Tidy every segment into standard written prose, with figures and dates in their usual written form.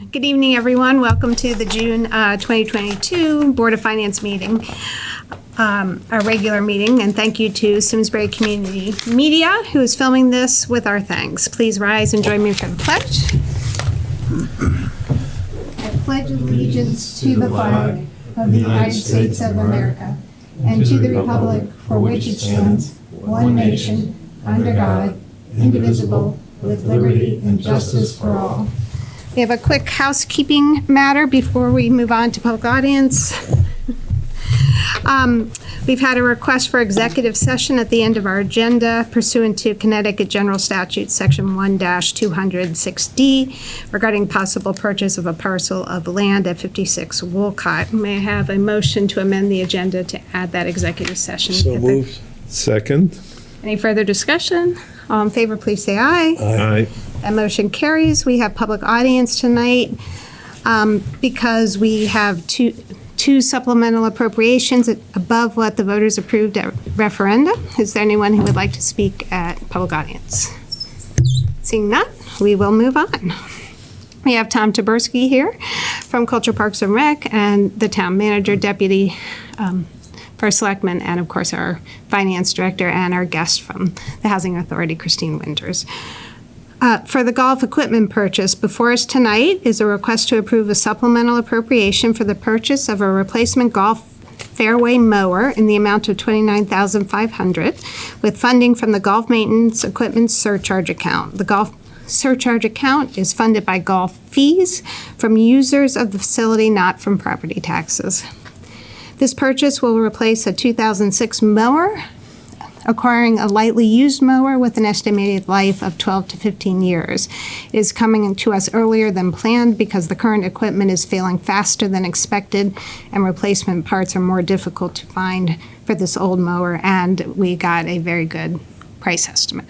Good evening, everyone. Welcome to the June 2022 Board of Finance meeting, our regular meeting, and thank you to Simsbury Community Media, who is filming this with our thanks. Please rise and join me for the pledge. I pledge allegiance to the flag of the United States of America and to the republic for which it stands, one nation, under God, indivisible, with liberty and justice for all. We have a quick housekeeping matter before we move on to public audience. We've had a request for executive session at the end of our agenda pursuant to Connecticut General Statute Section 1-206D regarding possible purchase of a parcel of land at 56 Wolcott. May I have a motion to amend the agenda to add that executive session? So moved. Second. Any further discussion? All in favor, please say aye. Aye. That motion carries. We have public audience tonight because we have two supplemental appropriations above what the voters approved at referendum. Is there anyone who would like to speak at public audience? Seeing none, we will move on. We have Tom Taberski here from Culture Parks and Rec and the town manager, deputy first selectman, and of course our finance director and our guest from the Housing Authority, Christine Winters. For the golf equipment purchase, before us tonight is a request to approve a supplemental appropriation for the purchase of a replacement golf fairway mower in the amount of $29,500 with funding from the golf maintenance equipment surcharge account. The golf surcharge account is funded by golf fees from users of the facility, not from property taxes. This purchase will replace a 2006 mower, acquiring a lightly used mower with an estimated life of 12 to 15 years. It is coming to us earlier than planned because the current equipment is failing faster than expected and replacement parts are more difficult to find for this old mower, and we got a very good price estimate.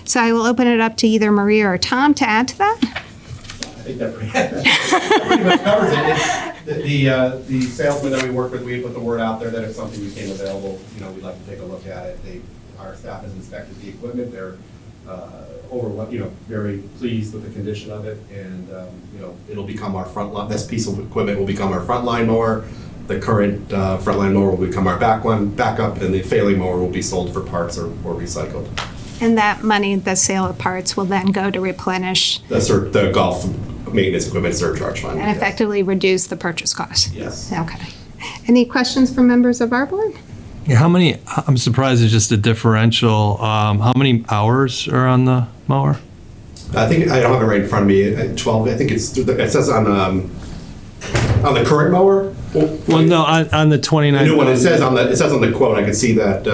So I will open it up to either Maria or Tom to add to that. I think that pretty much covers it. The salesman that we work with, we put the word out there that if something became available, we'd like to take a look at it. Our staff has inspected the equipment. They're very pleased with the condition of it, and it'll become our front line. This piece of equipment will become our frontline mower. The current frontline mower will become our backup, and the failing mower will be sold for parts or recycled. And that money, the sale of parts, will then go to replenish The golf maintenance equipment surcharge fund. and effectively reduce the purchase cost. Yes. Okay. Any questions from members of our board? Yeah, I'm surprised it's just a differential. How many hours are on the mower? I think, I don't have it right in front of me, 12, I think it says on the current mower. Well, no, on the 29. The new one, it says on the quote, I can see that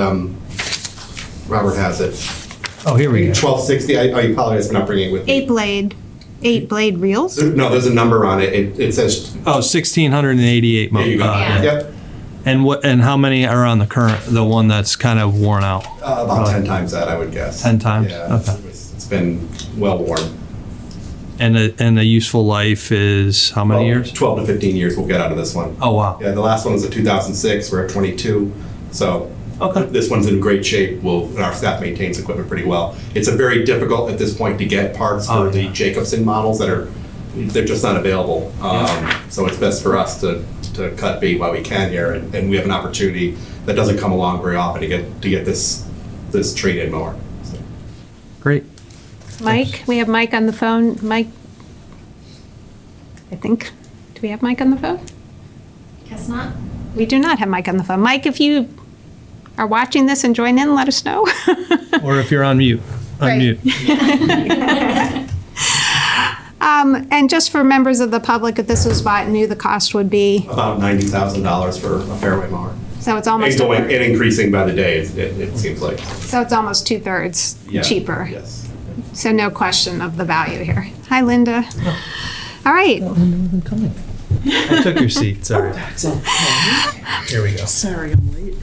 Robert has it. Oh, here we go. 1260, I apologize for not bringing it with me. Eight blade reels? No, there's a number on it. It says. Oh, 1,688 There you go. mowers. Yep. And how many are on the one that's kind of worn out? About 10 times that, I would guess. 10 times? Yeah. Okay. It's been well worn. And the useful life is how many years? 12 to 15 years we'll get out of this one. Oh, wow. Yeah, the last one was a 2006. We're at 22. So Okay. this one's in great shape. Our staff maintains equipment pretty well. It's a very difficult at this point to get parts for the Jacobson models they're just not available. So it's best for us to cut bait while we can here, and we have an opportunity that doesn't come along very often to get this trade-in mower. So. Great. Mike, we have Mike on the phone. Mike, I think, do we have Mike on the phone? Guess not. We do not have Mike on the phone. Mike, if you are watching this and join in, let us know. Or if you're on mute, unmute. And just for members of the public, if this was bought new, the cost would be? About $90,000 for a fairway mower. So it's almost And increasing by the day, it seems like. So it's almost 2/3 cheaper. Yes. So no question of the value here. Hi, Linda. All right. I took your seat, sorry. Here we go. Sorry, I'm late.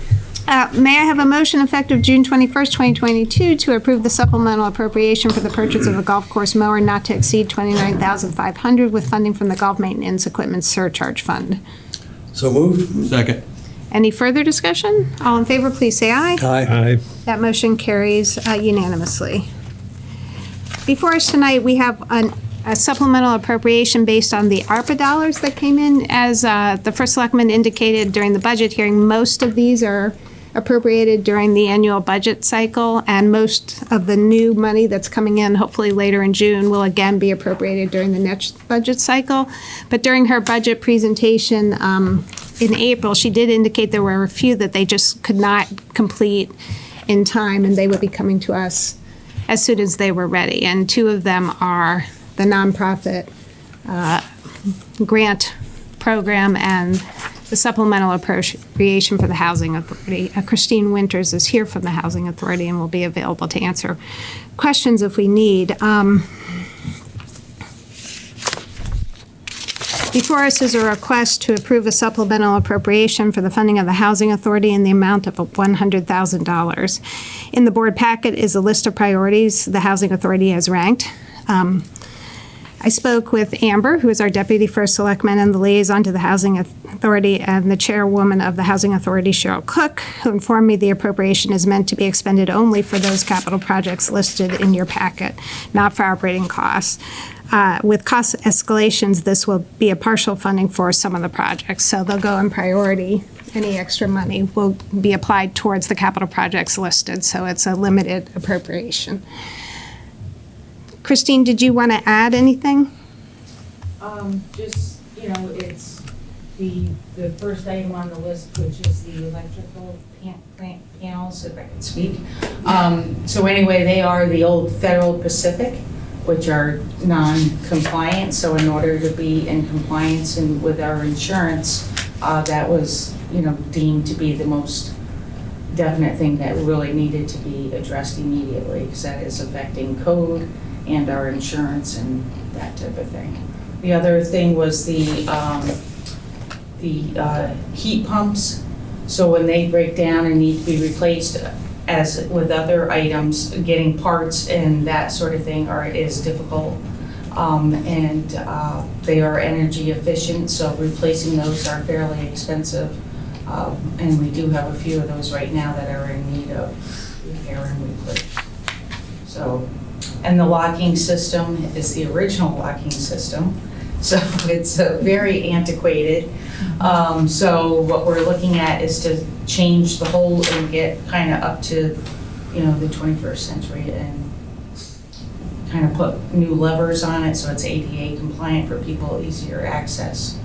May I have a motion effective June 21st, 2022 to approve the supplemental appropriation for the purchase of a golf course mower not to exceed $29,500 with funding from the golf maintenance equipment surcharge fund? So moved. Second. Any further discussion? All in favor, please say aye. Aye. That motion carries unanimously. Before us tonight, we have a supplemental appropriation based on the ARPA dollars that came in. As the first selectman indicated during the budget hearing, most of these are appropriated during the annual budget cycle, and most of the new money that's coming in, hopefully later in June, will again be appropriated during the next budget cycle. But during her budget presentation in April, she did indicate there were a few that they just could not complete in time, and they would be coming to us as soon as they were ready. And two of them are the nonprofit grant program and the supplemental appropriation for the Housing Authority. Christine Winters is here from the Housing Authority and will be available to answer questions if we need. Before us is a request to approve a supplemental appropriation for the funding of the Housing Authority in the amount of $100,000. In the board packet is a list of priorities the Housing Authority has ranked. I spoke with Amber, who is our Deputy First Selectman and the liaison to the Housing Authority, and the Chairwoman of the Housing Authority, Cheryl Cook, who informed me the appropriation is meant to be expended only for those capital projects listed in your packet, not for operating costs. With cost escalations, this will be a partial funding for some of the projects, so they'll go in priority. Any extra money will be applied towards the capital projects listed, so it's a limited appropriation. Christine, did you want to add anything? Just, it's the first item on the list, which is the electrical panels, if I can speak. So anyway, they are the old Federal Pacific, which are non-compliant. So in order to be in compliance and with our insurance, that was, deemed to be the most definite thing that really needed to be addressed immediately, because that is affecting code and our insurance and that type of thing. The other thing was the heat pumps. So when they break down and need to be replaced, as with other items, getting parts and that sort of thing is difficult. And they are energy efficient, so replacing those are fairly expensive. And we do have a few of those right now that are in need of repair and replace. So, and the locking system is the original locking system. So it's very antiquated. So what we're looking at is to change the whole and get kind of up to, the 21st century and kind of put new levers on it so it's ADA compliant for people, easier access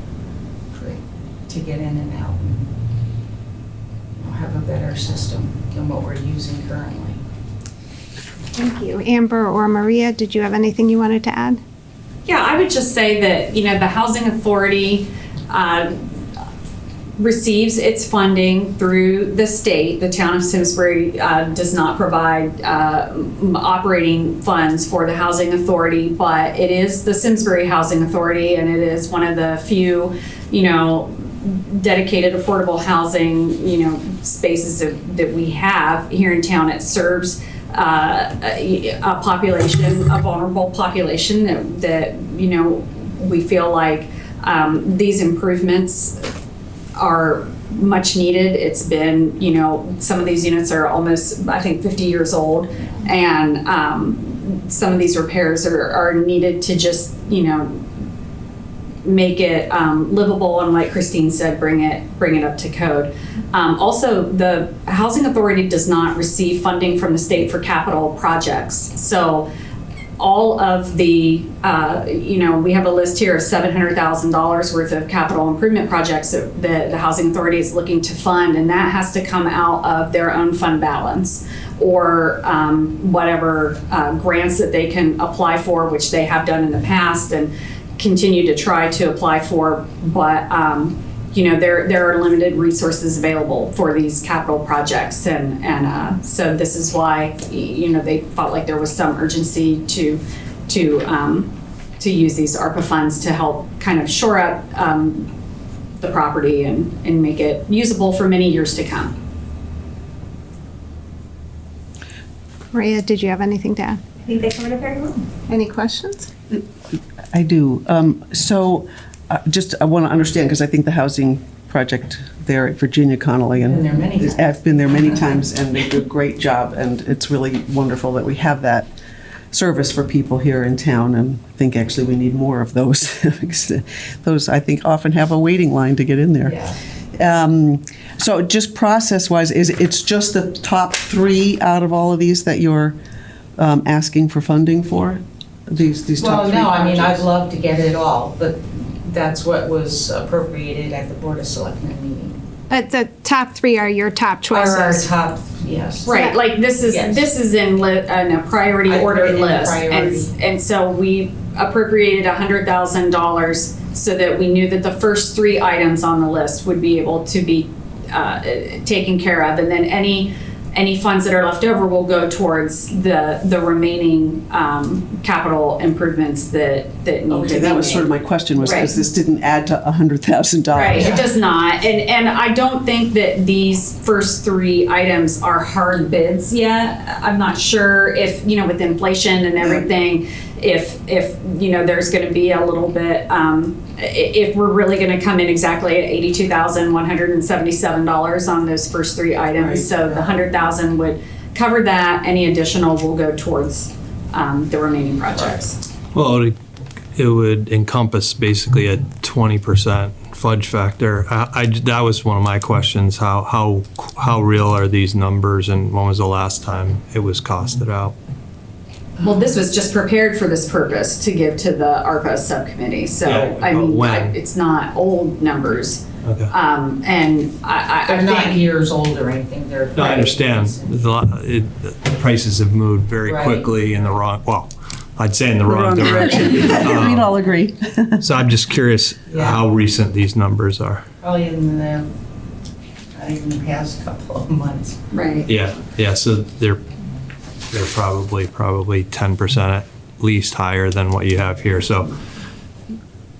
to get in and out. Have a better system than what we're using currently. Thank you. Amber or Maria, did you have anything you wanted to add? Yeah, I would just say that, the Housing Authority receives its funding through the state. The town of Simsbury does not provide operating funds for the Housing Authority, but it is the Simsbury Housing Authority, and it is one of the few, dedicated affordable housing, spaces that we have here in town. It serves a population, a vulnerable population that we feel like these improvements are much needed. It's been, some of these units are almost, I think, 50 years old, and some of these repairs are needed to just, make it livable, and like Christine said, bring it up to code. Also, the Housing Authority does not receive funding from the state for capital projects. So all of the, we have a list here of $700,000 worth of capital improvement projects that the Housing Authority is looking to fund, and that has to come out of their own fund balance or whatever grants that they can apply for, which they have done in the past and continue to try to apply for, but there are limited resources available for these capital projects, and so this is why they felt like there was some urgency to use these ARPA funds to help kind of shore up the property and make it usable for many years to come. Maria, did you have anything to add? I think they covered it very well. Any questions? I do. I want to understand, because I think the housing project there at Virginia Connolly, and Been there many times. I've been there many times, and they do a great job, and it's really wonderful that we have that. service for people here in town, and I think actually we need more of those. Those, I think, often have a waiting line to get in there. Yeah. So just process-wise, it's just the top 3 out of all of these that you're asking for funding for? These top 3 Well, no, I mean, I'd projects? love to get it all, but that's what was appropriated at the Board of Selectmen meeting. The top 3 are your top Or our choices. top, yes. Right, like this is in a priority I put order it in list. priority. And so we appropriated $100,000 so that we knew that the first 3 items on the list would be able to be taken care of. And then any funds that are left over will go towards the remaining capital improvements that need to be Okay, that was made. sort of my question, was because Right. this didn't add to $100,000. Right, it does not. And I don't think that these first 3 items are hard bids yet. I'm not sure if, with inflation and everything, if there's going to be a little bit, if we're really going to come in exactly at $82,177 on those first 3 items. Right. So the $100,000 would cover that. Any additional will go towards the remaining projects. Well, it would encompass basically a 20% fudge factor. That was one of my questions. How real are these numbers, and when was the last time it was costed out? Well, this was just prepared for this purpose to give to the ARPA subcommittee. So, Yeah, I mean, when? it's not old numbers. Okay. And I They're not think, years old or anything, they're. No, I understand. The prices have moved very Right. quickly in the wrong, well, I'd say in the wrong direction. We'd all agree. So I'm just curious Yeah. how recent these numbers are. Probably in the past couple of months. right. Yeah, so they're probably 10% at least higher than what you have here. So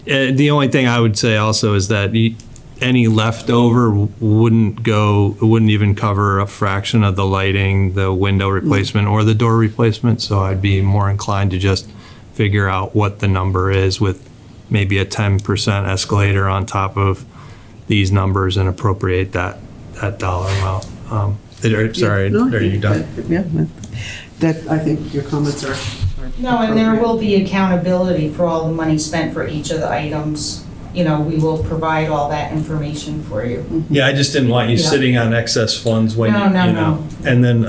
the only thing I would say also is that any leftover wouldn't even cover a fraction of the lighting, the window replacement, or the door replacement. So I'd be more inclined to just figure out what the number is with maybe a 10% escalator on top of these numbers and appropriate that dollar amount. Sorry, No, are you done? Yeah, that, I think your comments are. No, and there will be accountability for all the money spent for each of the items. We will provide all that information for you. Yeah, I just didn't want you Yeah. sitting on excess funds when No, you no, know. no. And then,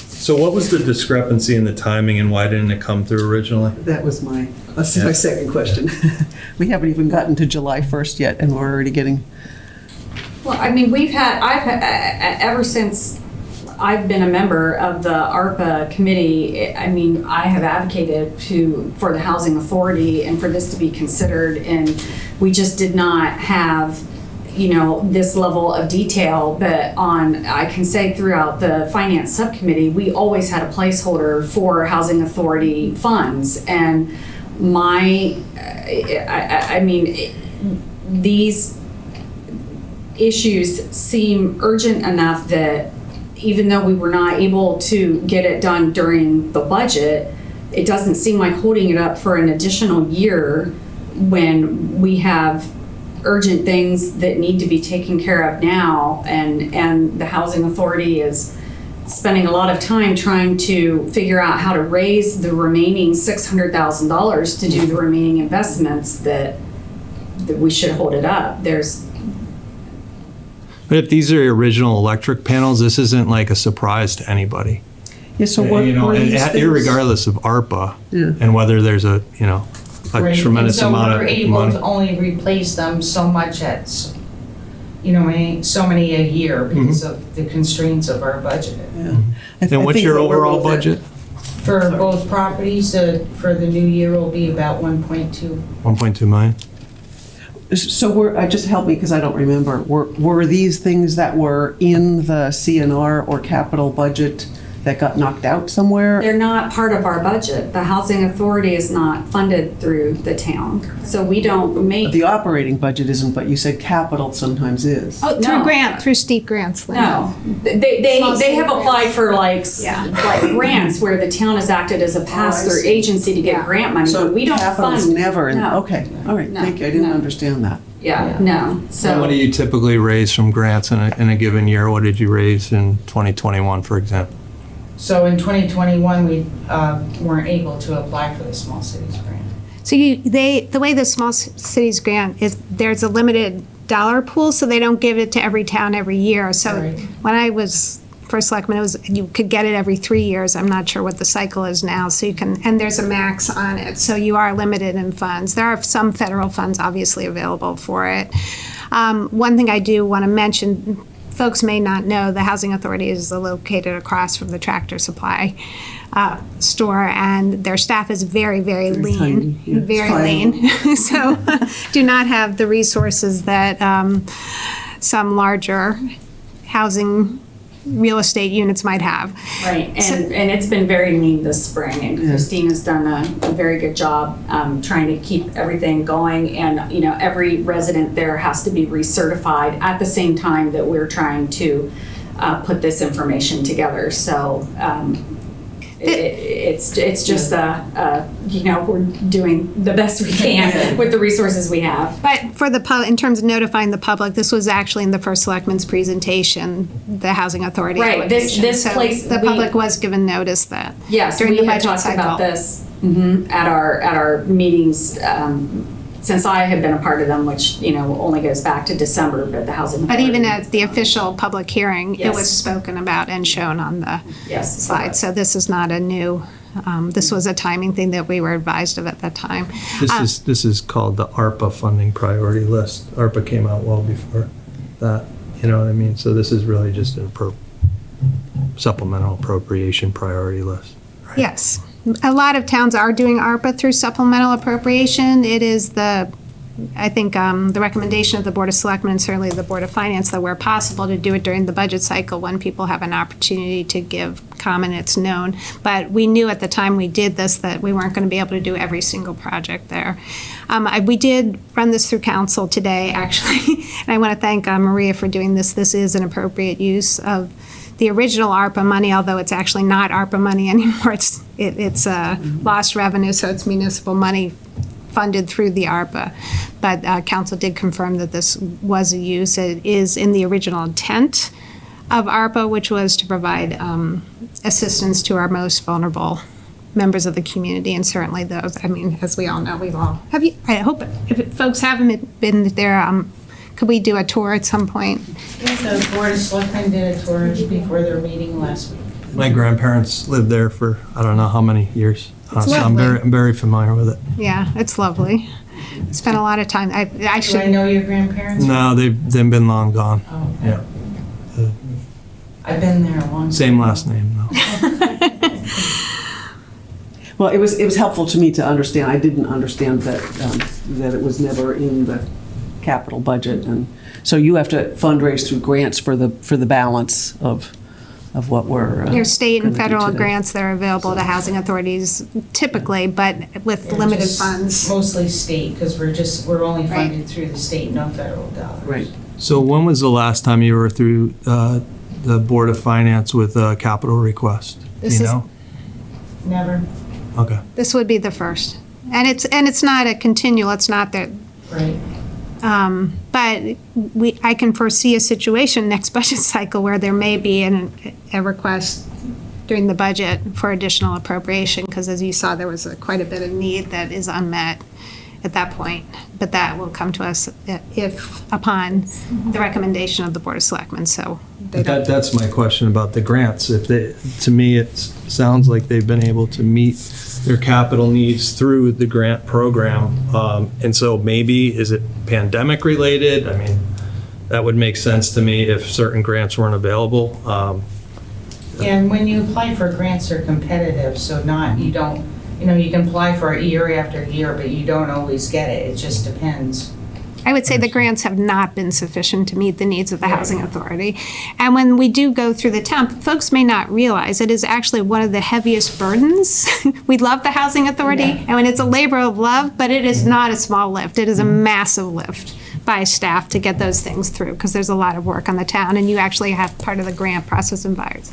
so what was the discrepancy in the timing, and why didn't it come through originally? That was my second question. We haven't even gotten to July 1st yet, and we're already getting. Well, I mean, ever since I've been a member of the ARPA committee, I mean, I have advocated for the Housing Authority and for this to be considered, and we just did not have, this level of detail. But I can say throughout the Finance Subcommittee, we always had a placeholder for Housing Authority funds. And these issues seem urgent enough that even though we were not able to get it done during the budget, it doesn't seem like holding it up for an additional year when we have urgent things that need to be taken care of now, and the Housing Authority is spending a lot of time trying to figure out how to raise the remaining $600,000 to do the remaining investments that we should hold it up. But if these are original electric panels, this isn't like a surprise to anybody. Yeah, so what were And these things? irregardless of ARPA, Yeah. and whether there's a Right. tremendous amount And so we're of able money. to only replace them so much so many a year because of the constraints of our budget. Yeah. I And what's think your what we're overall both at- budget? For both properties, for the new year will be about 1.2. 1.2 million? So just help me because I don't remember. Were these things that were in the CNR or capital budget that got knocked out somewhere? They're not part of our budget. The Housing Authority is not funded through the town. So we don't make. The operating budget isn't, but you said capital sometimes is. Oh, Through steep grants. Linda. No, they have applied for like grants where the town has acted as a pass-through see. agency to get Yeah. grant money, So but we don't capital's fund. never in, No. okay, all right, No, thank you. I didn't no. understand that. Yeah, no, And what do so, you typically raise from grants in a given year? What did you raise in 2021, for example? So in 2021, we weren't able to apply for the small cities grant. So the way the small cities grant is, there's a limited dollar pool, so they don't give it to every town every year. So Right. when I was first selectman, you could get it every 3 years. I'm not sure what the cycle is now. So you can, and there's a max on it. So you are limited in funds. There are some federal funds obviously available for it. One thing I do want to mention, folks may not know, the Housing Authority is located across from the Tractor Supply store, and their staff is very, very lean, tiny, yeah. very Tiny. lean. So do not have the resources that some larger housing real estate units might have. Right, and it's been very lean this spring, and Christine has done a very good job trying to keep everything going, and, you know, every resident there has to be recertified at the same time that we're trying to put this information together, so it's just you know, we're doing the best we can with the resources we have. But for in terms of notifying the public, this was actually in the first selectman's presentation, the Housing Authority. Right, this application. So place- the public was given notice that. Yes, during we the had budget talked cycle. about this at our meetings since I have been a part of them, which, you know, only goes back to December, but the Housing But Authority. even at the official public hearing, it Yes. was spoken about and shown on the Yes. slide. So this is not a new, this was a timing thing that we were advised of at that time. This is called the ARPA funding priority list. ARPA came out well before that, you know what I mean? So this is really just a supplemental appropriation priority list. Right? Yes. A lot of towns are doing ARPA through supplemental appropriation. It is the recommendation of the Board of Selectmen and certainly the Board of Finance that where possible to do it during the budget cycle when people have an opportunity to give comment, it's known. But we knew at the time we did this that we weren't going to be able to do every single project there. We did run this through council today, actually, and I want to thank Maria for doing this. This is an appropriate use of the original ARPA money, although it's actually not ARPA money anymore. It's lost revenue, so it's municipal money funded through the ARPA. But council did confirm that this was a use. It is in the original intent of ARPA, which was to provide assistance to our most vulnerable members of the community, and certainly those, I mean, as we all know, I hope if folks haven't been there, could we do a tour at some point? The Board of Selectmen did a tour before their meeting last week. My grandparents lived there for I don't know how many years. So I'm lovely. very familiar with it. Yeah, it's lovely. Spent a lot of time. I Do I should. know your grandparents? No, they've been long gone. Oh, okay. Yeah. I've been there a long time. Same last name though. Well, it was helpful to me to understand. I didn't understand that that it was never in the capital budget, and so you have to fundraise through grants for the balance of what we're. There's state and gonna do federal today. grants that are available to housing authorities typically, but with They're limited just funds. Mostly state, because we're only Right. funded through the state, no federal dollars. Right. So when was the last time you were through the Board of Finance with a capital request? Do This you is- know? Never, Okay. This would be the first. And it's not a continual, it's not that, right. but I can foresee a situation next budget cycle where there may be a request during the budget for additional appropriation, because as you saw, there was quite a bit of need that is unmet at that point. But that will come to us upon the recommendation of the Board of Selectmen, so. That's my question about the grants. To me, it sounds like they've been able to meet their capital needs through the grant program. And so maybe, is it pandemic related? I mean, that would make sense to me if certain grants weren't available. And when you apply for grants, they're competitive, so you can apply for it year after year, but you don't always get it. It just depends. I would say the grants have not been sufficient to meet the needs of the Housing Authority. And when we do go through the temp, folks may not realize it is actually one of the heaviest burdens. We love the Housing Authority, Yeah. and it's a labor of love, but it is not a small lift. It is a massive lift by staff to get those things through, because there's a lot of work on the town, and you actually have part of the grant process involves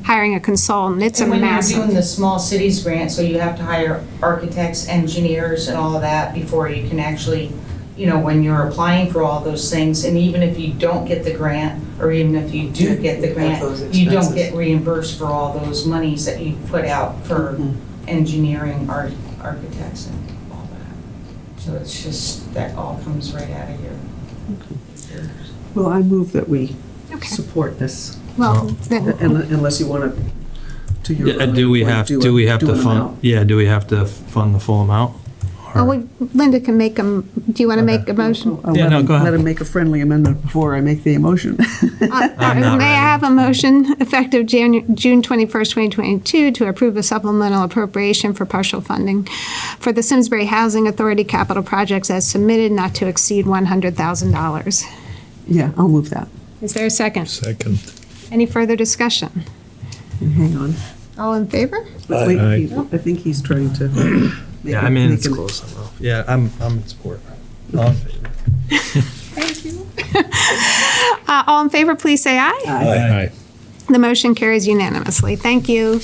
hiring a consultant. It's a And when you're massive. doing the small cities grant, so you have to hire architects, engineers, and all of that before you can actually you know, when you're applying for all those things, and even if you don't get the grant, or even if you do get the grant, those you don't expenses. get reimbursed for all those monies that you put out for engineering, architects and all that. So it's just, that all comes right out of your. Well, I move that we Okay. support this, Well, then, unless you want to your. Yeah, do we have do to an fund, amount. yeah, do we have to fund the full amount? Linda can make them, do you want to make a motion? I'll Yeah, let no, him- go ahead. Let him make a friendly amendment before I make the motion. May not I ready. have a motion effective June 21st, 2022 to approve a supplemental appropriation for partial funding for the Simsbury Housing Authority capital projects as submitted, not to exceed $100,000. Yeah, I'll move that. Is there a second? Second. Any further discussion? And hang on. All in favor? But wait, Aye. I think he's trying to. make Yeah, it- I mean, make it's it- close enough. Yeah, I'm in support. All in favor? Thank you. All in favor, please say aye. Aye. The motion carries unanimously. Thank you.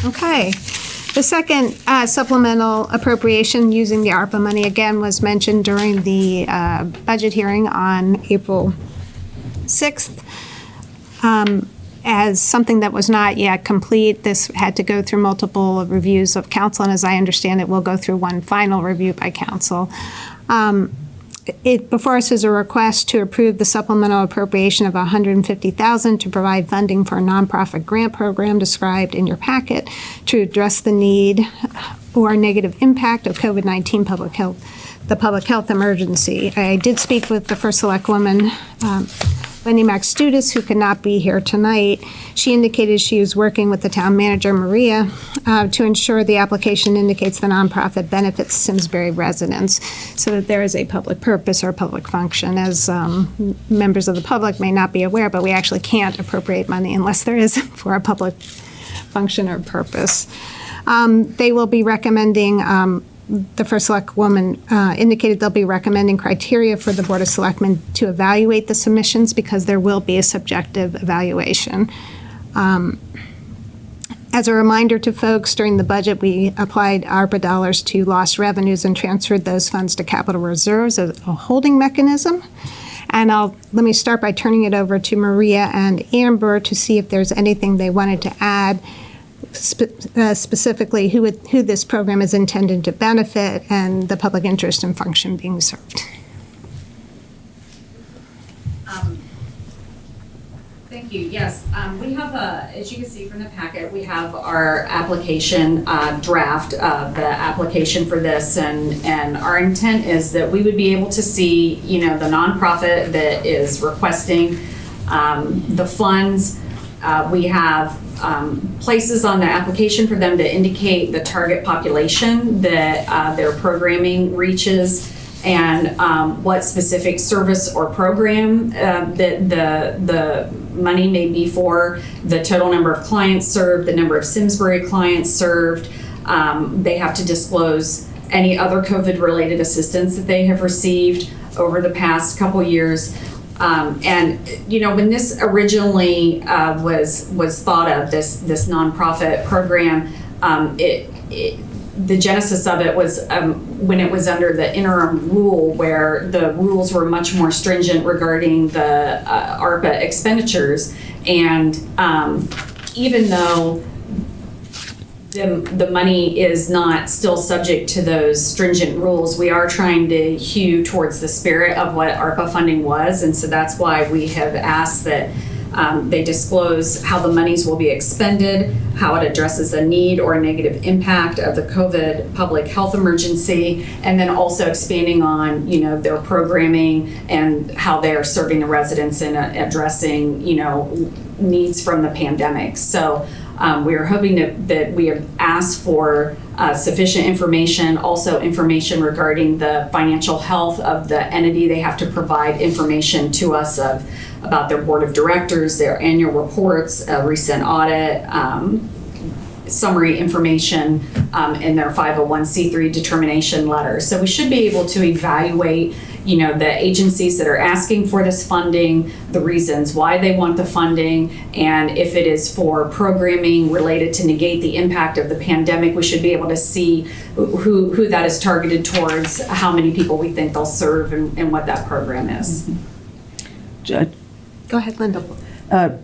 Okay. The second supplemental appropriation using the ARPA money, again, was mentioned during the budget hearing on April 6th. As something that was not yet complete, this had to go through multiple reviews of council, and as I understand it, will go through one final review by council. Before us is a request to approve the supplemental appropriation of $150,000 to provide funding for a nonprofit grant program described in your packet to address the need or negative impact of COVID-19 the public health emergency. I did speak with the First Select Woman, Wendy Max-Studis, who could not be here tonight. She indicated she was working with the town manager, Maria, to ensure the application indicates the nonprofit benefits Simsbury residents so that there is a public purpose or public function. As members of the public may not be aware, but we actually can't appropriate money unless there is for a public function or purpose. They will be recommending the First Select Woman indicated they'll be recommending criteria for the Board of Selectmen to evaluate the submissions because there will be a subjective evaluation. As a reminder to folks, during the budget, we applied ARPA dollars to lost revenues and transferred those funds to capital reserves as a holding mechanism. And let me start by turning it over to Maria and Amber to see if there's anything they wanted to add, specifically who this program is intended to benefit and the public interest and function being served. Thank you. Yes, we have as you can see from the packet, we have our application draft of the application for this, and our intent is that we would be able to see, you know, the nonprofit that is requesting the funds. We have places on the application for them to indicate the target population that their programming reaches, and what specific service or program that the money may be for, the total number of clients served, the number of Simsbury clients served. They have to disclose any other COVID-related assistance that they have received over the past couple years. And you know, when this originally was thought of, this nonprofit program, the genesis of it was when it was under the interim rule, where the rules were much more stringent regarding the ARPA expenditures, and even though the money is not still subject to those stringent rules, we are trying to hew towards the spirit of what ARPA funding was, and so that's why we have asked that they disclose how the monies will be expended, how it addresses a need or a negative impact of the COVID public health emergency, and then also expanding on, you know, their programming and how they are serving the residents and addressing, you know, needs from the pandemic. So we are hoping that we have asked for sufficient information, also information regarding the financial health of the entity. They have to provide information to us about their board of directors, their annual reports, a recent audit, summary information, in their 501c3 determination letter. So we should be able to evaluate, the agencies that are asking for this funding, the reasons why they want the funding, and if it is for programming related to negate the impact of the pandemic, we should be able to see who that is targeted towards, how many people we think they'll serve, and what that program is. Go ahead, Linda.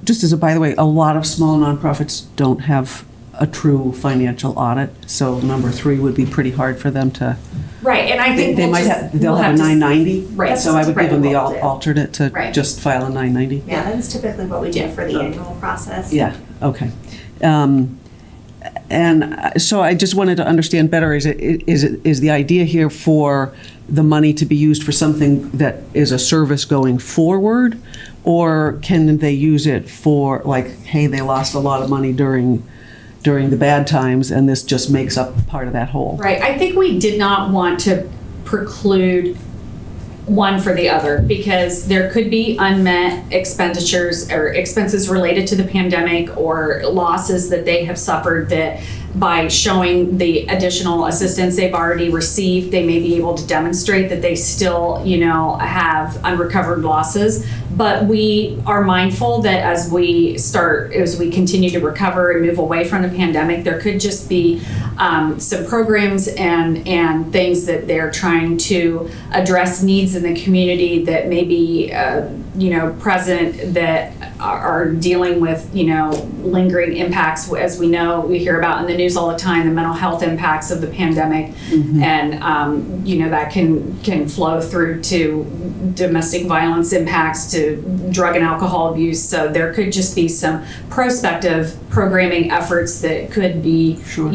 Just as a, by the way, a lot of small nonprofits don't have a true financial audit, so number 3 would be pretty hard for them to. Right, and I think They'll have a 990. Right. So I would give them the Right, we'll do. alternate to Right. just file a 990. Yeah, that's typically what we do for the annual process. Yeah, okay. And so I just wanted to understand better, is the idea here for the money to be used for something that is a service going forward? Or can they use it for, like, hey, they lost a lot of money during the bad times, and this just makes up part of that whole? Right, I think we did not want to preclude one for the other, because there could be unmet expenditures or expenses related to the pandemic or losses that they have suffered that by showing the additional assistance they've already received, they may be able to demonstrate that they still, have unrecovered losses. But we are mindful that as we continue to recover and move away from the pandemic, there could just be some programs and things that they're trying to address needs in the community that may be, present, that are dealing with, lingering impacts. As we know, we hear about in the news all the time, the mental health impacts of the pandemic. Mm-hmm. And, that can flow through to domestic violence impacts, to drug and alcohol abuse. So there could just be some prospective programming efforts that could be, Sure.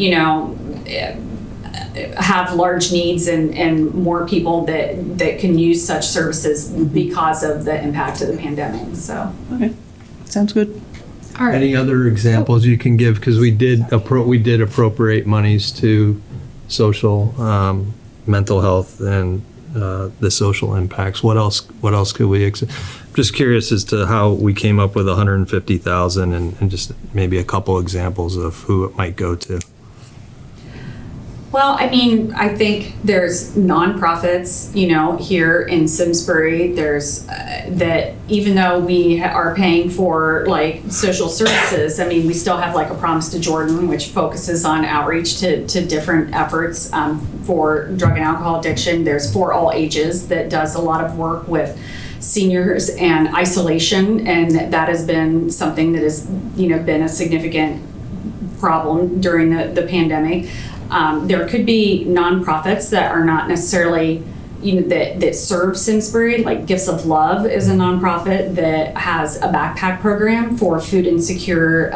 Have large needs and more people that can use such services because of the impact of the pandemic. So. Okay, sounds good. All right. Any other examples you can give? Because we did appropriate monies to social, mental health, and the social impacts. What else could we? Just curious as to how we came up with 150,000, and just maybe a couple examples of who it might go to. Well, I think there's nonprofits, here in Simsbury. There's that even though we are paying for like social services, we still have like a Promise to Jordan, which focuses on outreach to different efforts for drug and alcohol addiction. There's For All Ages that does a lot of work with seniors and isolation, and that has been something that has, been a significant problem during the pandemic. There could be nonprofits that are not necessarily, that serve Simsbury, like Gifts of Love is a nonprofit that has a backpack program for food insecure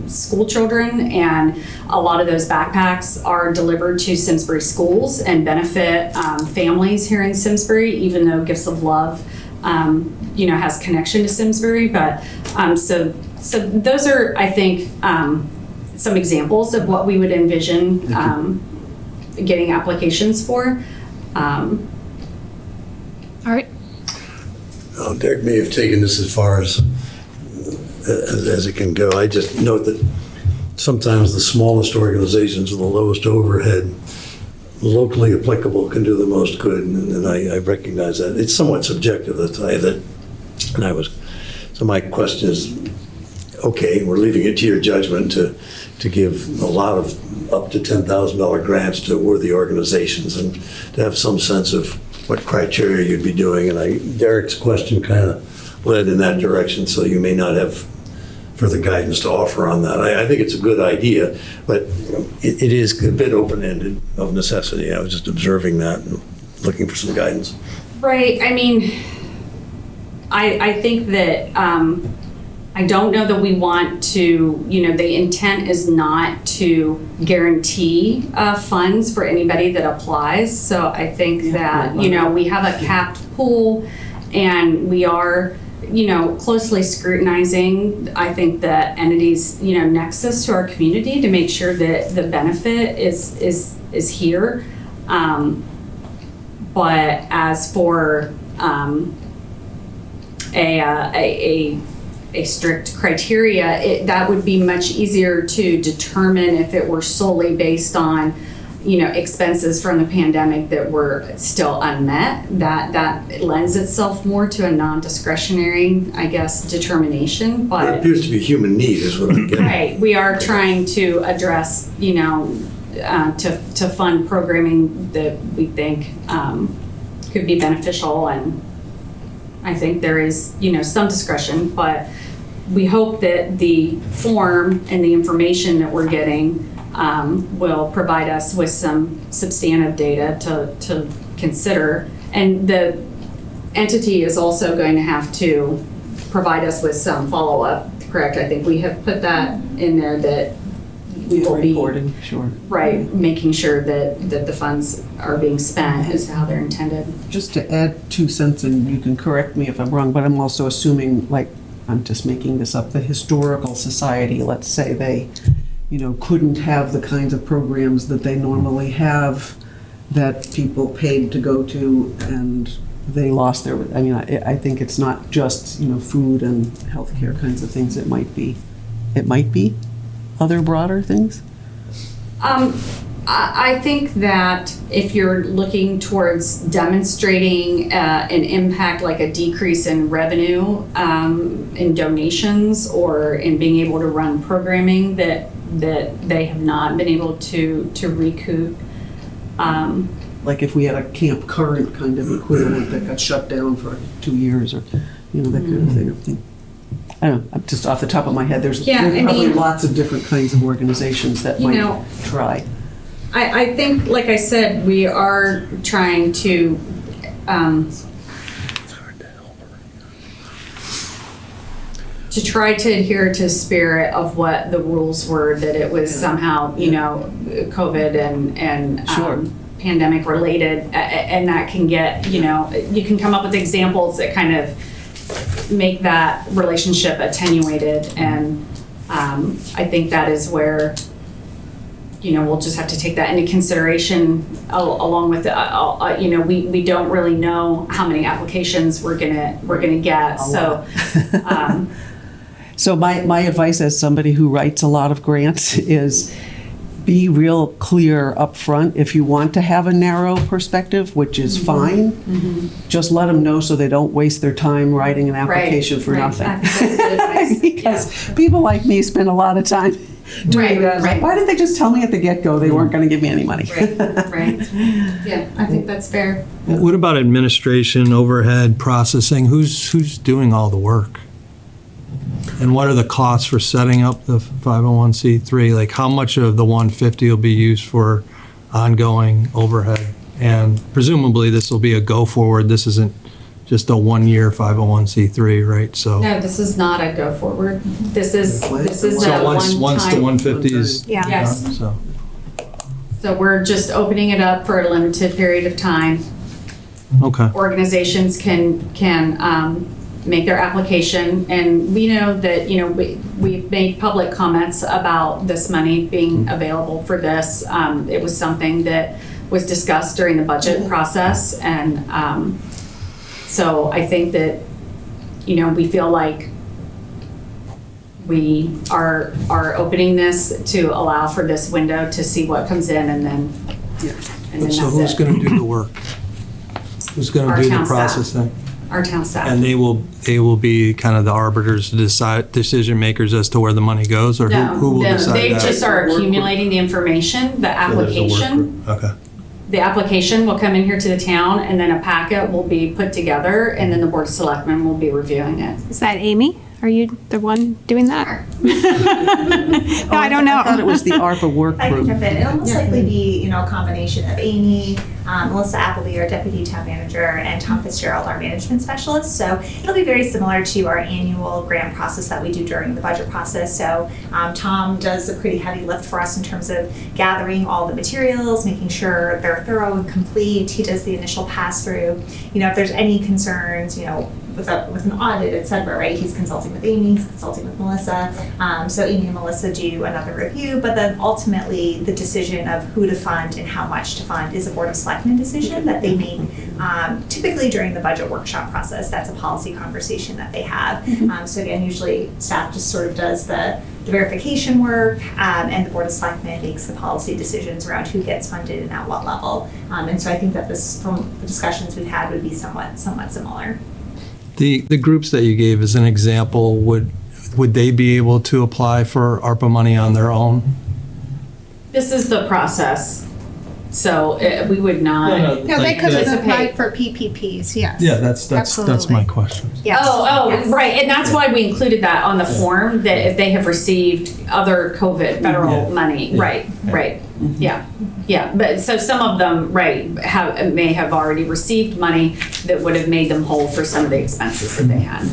school children, and a lot of those backpacks are delivered to Simsbury schools and benefit families here in Simsbury, even though Gifts of Love, has connection to Simsbury. But so those are, I think, some examples of what we would envision getting applications for. All right. Derek may have taken this as far as it can go. I just note that sometimes the smallest organizations with the lowest overhead, locally applicable, can do the most good, and I recognize that. It's somewhat subjective, I'll tell you that. So my question is, okay, we're leaving it to your judgment to give a lot of up to $10,000 grants to worthy organizations, and to have some sense of what criteria you'd be doing. And Derek's question kind of led in that direction, so you may not have further guidance to offer on that. I think it's a good idea, but it is a bit open-ended of necessity. I was just observing that and looking for some guidance. Right. I think that I don't know that we want to, the intent is not to guarantee funds for anybody that applies. So I think that, we have a capped pool, and we are, closely scrutinizing, I think, the entity's, nexus to our community to make sure that the benefit is here. But as for a strict criteria, that would be much easier to determine if it were solely based on expenses from the pandemic that were still unmet, that lends itself more to a non-discretionary, I guess, determination, It but. appears to be human need is what I'm getting. Right, we are trying to address, to fund programming that we think could be beneficial, and I think there is, some discretion, but we hope that the form and the information that we're getting will provide us with some substantive data to consider. And the entity is also going to have to provide us with some follow-up, correct? I think we have put that in there that we will be Reporting, sure. right, making sure that the funds are being spent as to how they're intended. Just to add 2 cents, and you can correct me if I'm wrong, but I'm also assuming, like, I'm just making this up, the Historical Society, let's say they, couldn't have the kinds of programs that they normally have that people paid to go to, and they lost their, I think it's not just, food and healthcare kinds of things. It might be other broader things? I think that if you're looking towards demonstrating an impact, like a decrease in revenue, in donations, or in being able to run programming that they have not been able to recoup. Like if we had a Camp Current kind of equivalent that got shut down for 2 years, or that kind of thing. I don't know, just off the top of my head, there's probably lots of different kinds of organizations that might try. I think, like I said, we are trying to try to adhere to the spirit of what the rules were, that it was somehow, COVID and Sure. Pandemic related, and that can get, you can come up with examples that kind of make that relationship attenuated, and I think that is where we'll just have to take that into consideration along with we don't really know how many applications we're gonna get, so So my advice as somebody who writes a lot of grants is be real clear up front. If you want to have a narrow perspective, which is fine, just let them know so they don't waste their time writing an application for nothing. I think that's good advice. Because people like me spend a lot of time doing that. Like, why didn't they just tell me at the get-go they weren't going to give me any money? Right. Yeah, I think that's fair. What about administration, overhead, processing? Who's doing all the work? And what are the costs for setting up the 501c3? Like, how much of the 150 will be used for ongoing overhead? And presumably this will be a go forward. This isn't just a 1-year 501c3, right? So No, this is not a go forward. This is a once the one-time. 150 is Yeah. done, Yes. so We're just opening it up for a limited period of time. okay. Organizations can make their application, and we know that we've made public comments about this money being available for this. It was something that was discussed during the budget process, and so I think that we feel like we are opening this to allow for this window to see what comes in, and then So that's who's it. going to do the work? Who's going Our to do the town staff. processing? Our town staff. And they will be kind of the arbiters, decision makers as to where the money goes, or who will decide They that? just are accumulating the information, the So there's a work application. group. Okay. The application will come in here to the town, and then a packet will be put together, and then the Board of Selectmen will be reviewing it. Is that Amy? Are you the one doing that? No, I don't know. I thought it was the ARPA work I can group. jump in. It'll most likely be, a combination of Amy, Melissa Appleby, our deputy town manager, and Tom Fitzgerald, our management specialist. So it'll be very similar to our annual grant process that we do during the budget process. So Tom does a pretty heavy lift for us in terms of gathering all the materials, making sure they're thorough and complete. He does the initial pass through. If there's any concerns, with an audit at Sudbury, right? He's consulting with Amy, he's consulting with Melissa. So Amy and Melissa do another review, but then ultimately the decision of who to fund and how much to fund is a Board of Selectmen decision that they make typically during the budget workshop process. That's a policy conversation that they have. So again, usually staff just sort of does the verification work, and the Board of Selectmen makes the policy decisions around who gets funded and at what level. And so I think that this, from the discussions we've had, would be somewhat similar. The groups that you gave as an example, would they be able to apply for ARPA money on their own? This is the process, so we would not. No, they could have Participate. applied for PPPs, yes. Yeah, that's Absolutely. my question. Yes. Yes. Right, and that's why we included that on the form, that if they have received other COVID federal money, right, yeah, but so some of them, right, may have already received money that would have made them whole for some of the expenses that they had.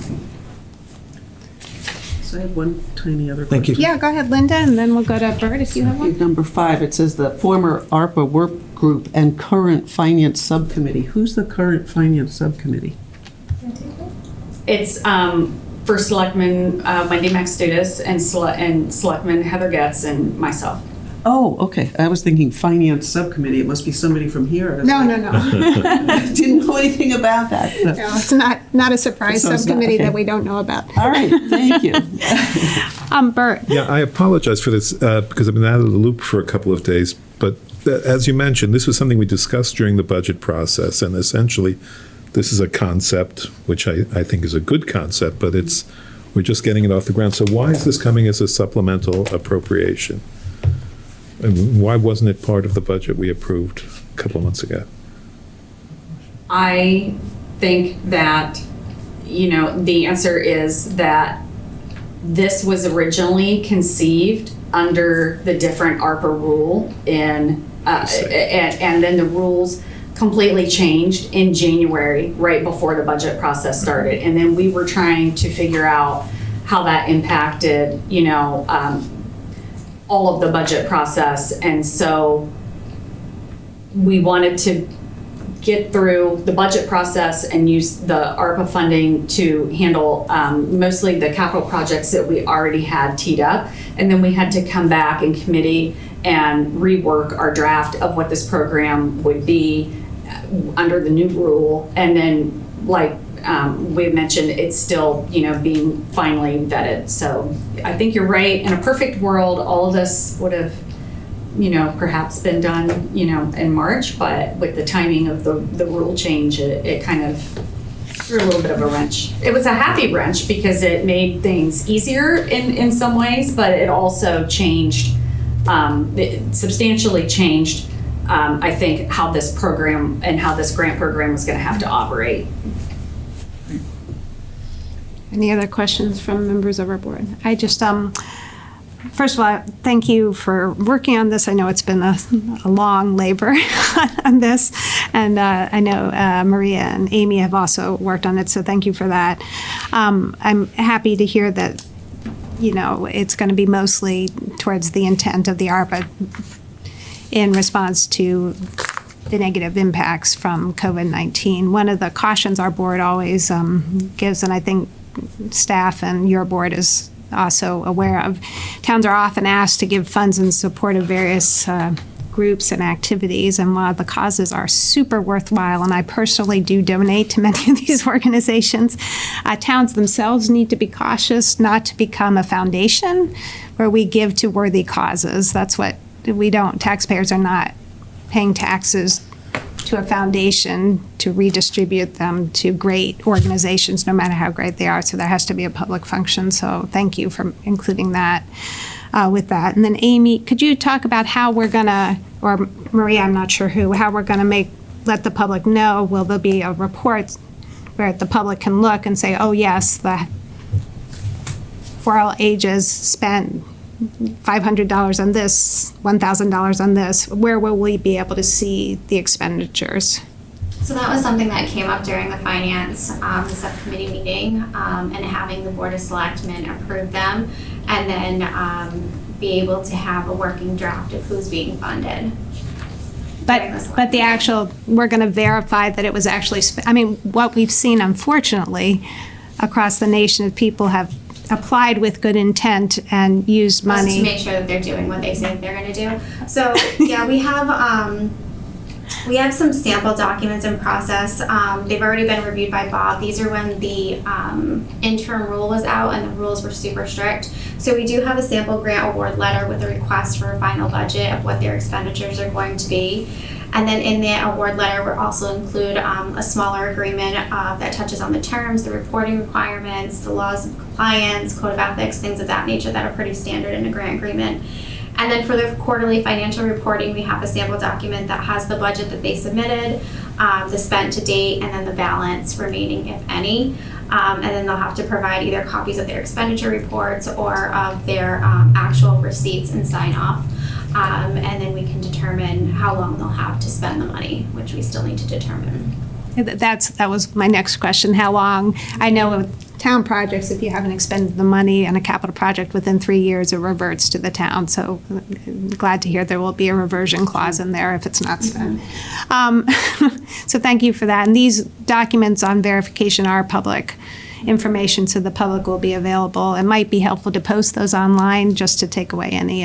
So I have one tiny other Thank you. question. Yeah, go ahead, Linda, and then we'll go to Bert if you have one. Number 5, it says the former ARPA work group and current finance subcommittee. Who's the current finance subcommittee? It's for Selectman Wendy Maxtutis and Selectman Heather Getz and myself. Oh, okay. I was thinking finance subcommittee. It must be somebody from here. No. I didn't know anything about that. No, it's not a surprise So it's not, subcommittee okay. that we don't know about. All right, thank you. Bert. Yeah, I apologize for this because I've been out of the loop for a couple of days. But as you mentioned, this was something we discussed during the budget process. And essentially, this is a concept, which I think is a good concept, but we're just getting it off the ground. So why is this coming as a supplemental appropriation? And why wasn't it part of the budget we approved a couple of months ago? I think that, the answer is that this was originally conceived under the different ARPA rule and then the rules completely changed in January, right before the budget process started. And then we were trying to figure out how that impacted, all of the budget process. And so we wanted to get through the budget process and use the ARPA funding to handle mostly the capital projects that we already had teed up. And then we had to come back in committee and rework our draft of what this program would be under the new rule. And then, like we mentioned, it's still, being finally vetted. So I think you're right. In a perfect world, all of this would have, perhaps been done, in March, but with the timing of the rule change, it kind of threw a little bit of a wrench. It was a happy wrench because it made things easier in some ways, but it also changed, it substantially changed, I think, how this program and how this grant program was going to have to operate. Any other questions from members of our board? I just, first of all, thank you for working on this. I know it's been a long labor on this, and I know Maria and Amy have also worked on it, so thank you for that. I'm happy to hear that, it's going to be mostly towards the intent of the ARPA in response to the negative impacts from COVID-19. One of the cautions our board always gives, and I think staff and your board is also aware of, towns are often asked to give funds in support of various groups and activities, and while the causes are super worthwhile, and I personally do donate to many of these organizations, towns themselves need to be cautious not to become a foundation where we give to worthy causes. That's what we don't, taxpayers are not paying taxes to a foundation to redistribute them to great organizations, no matter how great they are. So there has to be a public function. So thank you for including that with that. And then Amy, could you talk about how we're gonna, or Maria, I'm not sure who, how we're gonna let the public know? Will there be a report where the public can look and say, oh yes, for all ages spent $500 on this, $1,000 on this? Where will we be able to see the expenditures? So that was something that came up during the finance the subcommittee meeting, and having the Board of Selectmen approve them, and then be able to have a working draft of who's being funded. during this. But the actual, we're going to verify that it was actually, I mean, what we've seen, unfortunately, across the nation is people have applied with good intent and used Just money. to make sure that they're doing what they say they're going to do. So yeah, we have some sample documents in process. They've already been reviewed by Bob. These are when the interim rule was out and the rules were super strict. So we do have a sample grant award letter with a request for a final budget of what their expenditures are going to be. And then in that award letter, we'll also include a smaller agreement that touches on the terms, the reporting requirements, the laws of compliance, code of ethics, things of that nature that are pretty standard in a grant agreement. And then for the quarterly financial reporting, we have a sample document that has the budget that they submitted, the spent to date, and then the balance remaining, if any. And then they'll have to provide either copies of their expenditure reports or of their actual receipts and sign off. And then we can determine how long they'll have to spend the money, which we still need to determine. That was my next question. How long? I know with town projects, if you haven't expended the money on a capital project within 3 years, it reverts to the town. So I'm glad to hear there will be a reversion clause in there if it's not spent. So thank you for that. And these documents on verification are public information, so the public will be available. It might be helpful to post those online just to take away any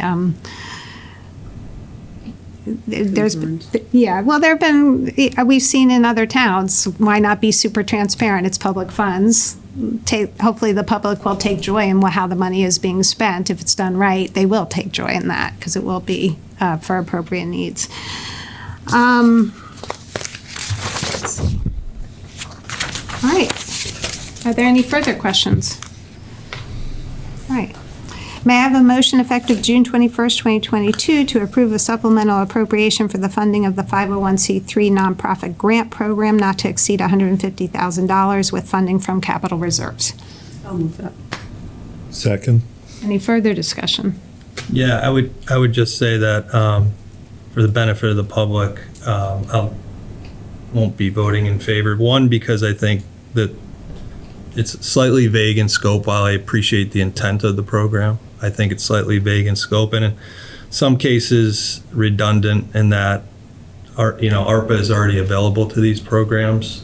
there's well, there have been, we've seen in other towns, why not be super transparent? It's public funds. Hopefully the public will take joy in how the money is being spent. If it's done right, they will take joy in that because it will be for appropriate needs. All right. Are there any further questions? All right. May I have a motion effective June 21st, 2022 to approve a supplemental appropriation for the funding of the 501c3 nonprofit grant program not to exceed $150,000 with funding from capital reserves? I'll move that. Second. Any further discussion? Yeah, I would just say that for the benefit of the public, I won't be voting in favor. One, because I think that it's slightly vague in scope. While I appreciate the intent of the program, I think it's slightly vague in scope, and in some cases redundant in that ARPA is already available to these programs,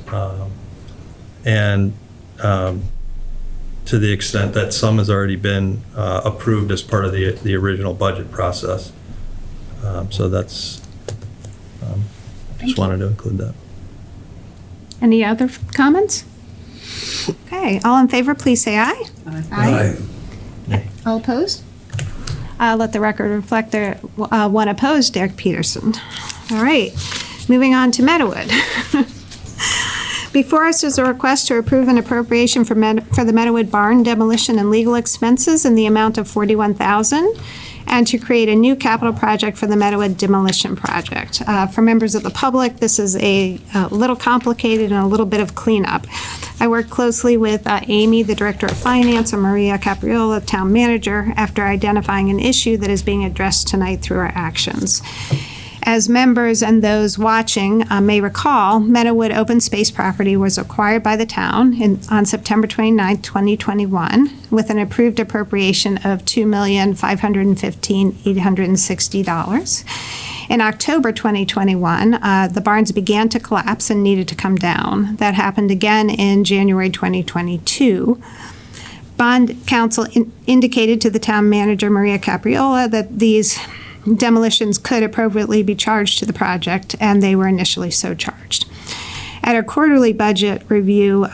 and to the extent that some has already been approved as part of the original budget process. So that's just wanted to include that. Any other comments? Okay, all in favor, please say aye. Aye. All opposed? Let the record reflect there, one opposed, Derek Peterson. All right, moving on to Meadowwood. Before us is a request to approve an appropriation for the Meadowwood barn demolition and legal expenses in the amount of $41,000 and to create a new capital project for the Meadow demolition project. For members of the public, this is a little complicated and a little bit of cleanup. I worked closely with Amy, the Director of Finance, and Maria Capriola, Town Manager, after identifying an issue that is being addressed tonight through our actions. As members and those watching may recall, Meadowwood open space property was acquired by the town on September 29, 2021, with an approved appropriation of $2,515,860. In October 2021, the barns began to collapse and needed to come down. That happened again in January 2022. Bond counsel indicated to the town manager, Maria Capriola, that these demolitions could appropriately be charged to the project, and they were initially so charged. At our quarterly budget review,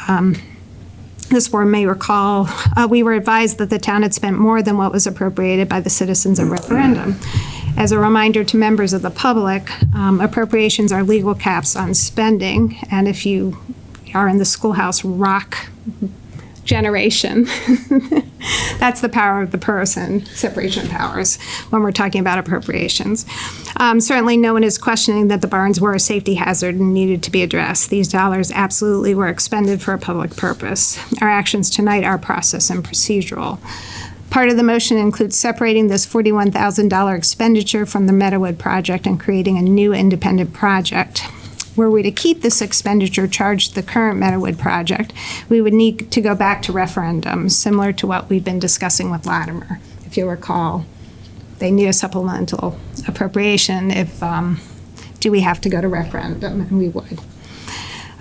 this board may recall, we were advised that the town had spent more than what was appropriated by the citizens of referendum. As a reminder to members of the public, appropriations are legal caps on spending, and if you are in the schoolhouse rock generation, that's the power of the purse and separation of powers when we're talking about appropriations. Certainly no one is questioning that the barns were a safety hazard and needed to be addressed. These dollars absolutely were expended for a public purpose. Our actions tonight are process and procedural. Part of the motion includes separating this $41,000 expenditure from the Meadowwood project and creating a new independent project. Were we to keep this expenditure charged to the current Meadowwood project, we would need to go back to referendum, similar to what we've been discussing with Latimer. If you recall, they need a supplemental appropriation if to do we have to go to referendum? And we would.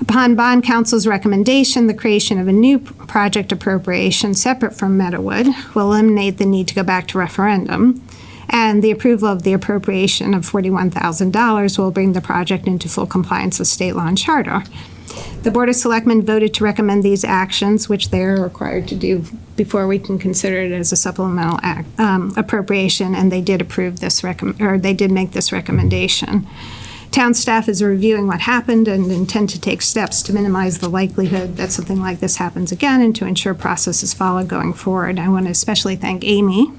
Upon bond council's recommendation, the creation of a new project appropriation separate from Meadowwood will eliminate the need to go back to referendum, and the approval of the appropriation of $41,000 will bring the project into full compliance with state law and charter. The Board of Selectmen voted to recommend these actions, which they are required to do before we can consider it as a supplemental appropriation, and they did approve this they did make this recommendation. Town staff is reviewing what happened and intend to take steps to minimize the likelihood that something like this happens again and to ensure process is followed going forward. I want to especially thank Amy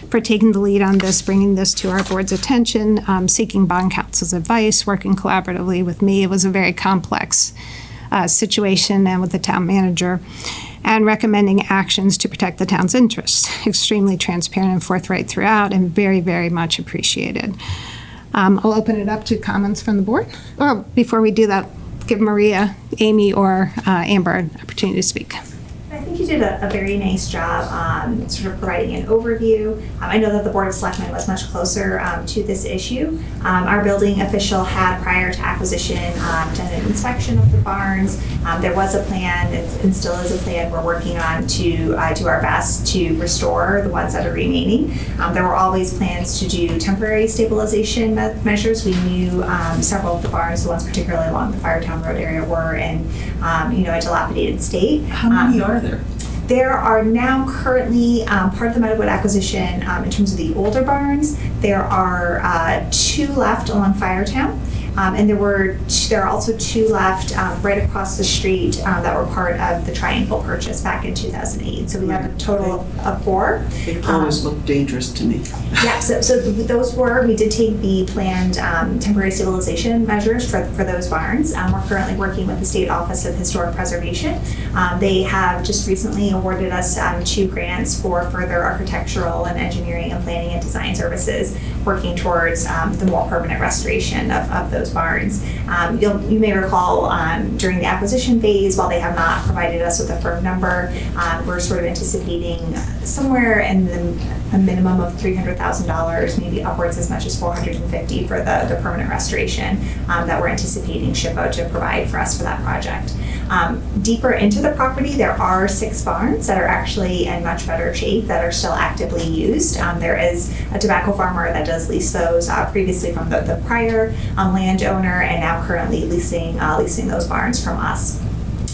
for taking the lead on this, bringing this to our board's attention, seeking bond counsel's advice, working collaboratively with me. It was a very complex situation, and with the town manager, and recommending actions to protect the town's interests. Extremely transparent and forthright throughout, and very, very much appreciated. I'll open it up to comments from the board. Or before we do that, give Maria, Amy, or Amber an opportunity to speak. I think you did a very nice job sort of providing an overview. I know that the Board of Selectmen was much closer to this issue. Our building official had, prior to acquisition, done an inspection of the barns. There was a plan, and still is a plan we're working on to do our best to restore the ones that are remaining. There were always plans to do temporary stabilization measures. We knew several of the barns, the ones particularly along the Firetown Road area, were in a dilapidated state. How many are there? There are now currently, part of the Meadowwood acquisition, in terms of the older barns, there are 2 left along Firetown. And there are also 2 left right across the street that were part of the Triangle purchase back in 2008. So we have a total of 4. They always look dangerous to me. Yeah, so we did take the planned temporary stabilization measures for those barns. We're currently working with the State Office of Historic Preservation. They have just recently awarded us 2 grants for further architectural and engineering and planning and design services, working towards the more permanent restoration of those barns. You may recall during the acquisition phase, while they have not provided us with a firm number, we're sort of anticipating somewhere in a minimum of $300,000, maybe upwards as much as $450,000 for the permanent restoration that we're anticipating SHPO to provide for us for that project. Deeper into the property, there are 6 barns that are actually in much better shape that are still actively used. There is a tobacco farmer that does lease those previously from the prior landowner, and now currently leasing those barns from us.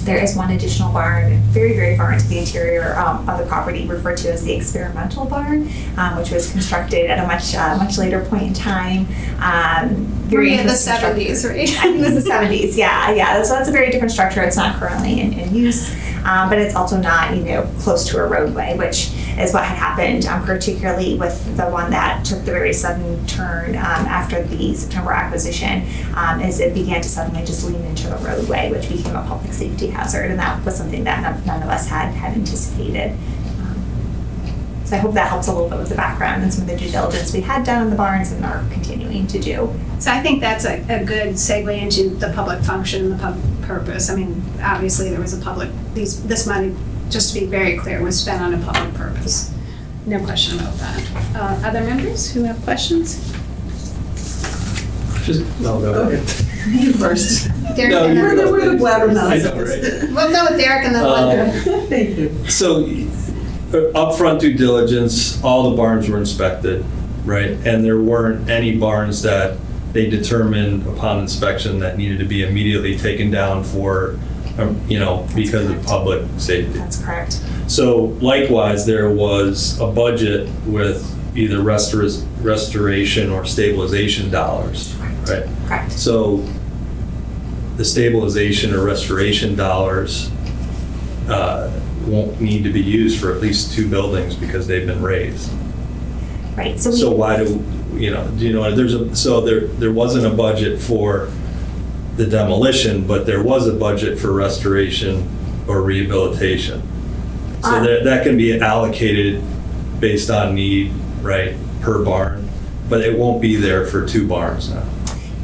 There is one additional barn very, very far into the interior of the property, referred to as the experimental barn, which was constructed at a much later point in time. Very in the 70s, right? I think it was the 70s, yeah. So that's a very different structure. It's not currently in use, but it's also not, close to a roadway, which is what had happened, particularly with the one that took the very sudden turn after the September acquisition, as it began to suddenly just lean into the roadway, which became a public safety hazard, and that was something that none of us had anticipated. So I hope that helps a little bit with the background and some of the due diligence we had done on the barns and are continuing to do. So I think that's a good segue into the public function, the public purpose. I mean, obviously there was this money, just to be very clear, was spent on a public purpose. No question about that. Other members who have questions? No, go ahead. You first. Derek, No, and you're then- We're the blabbermouths. I know, right? We'll go with Derek and then Linda. Thank you. So, upfront due diligence, all the barns were inspected, right? And there weren't any barns that they determined upon inspection that needed to be immediately taken down for, because of public safety. That's correct. So likewise, there was a budget with either restoration or stabilization dollars, right? Correct. So the stabilization or restoration dollars won't need to be used for at least 2 buildings because they've been raised. Right. So why there wasn't a budget for the demolition, but there was a budget for restoration or rehabilitation. So that can be allocated based on need, right, per barn, but it won't be there for 2 barns now.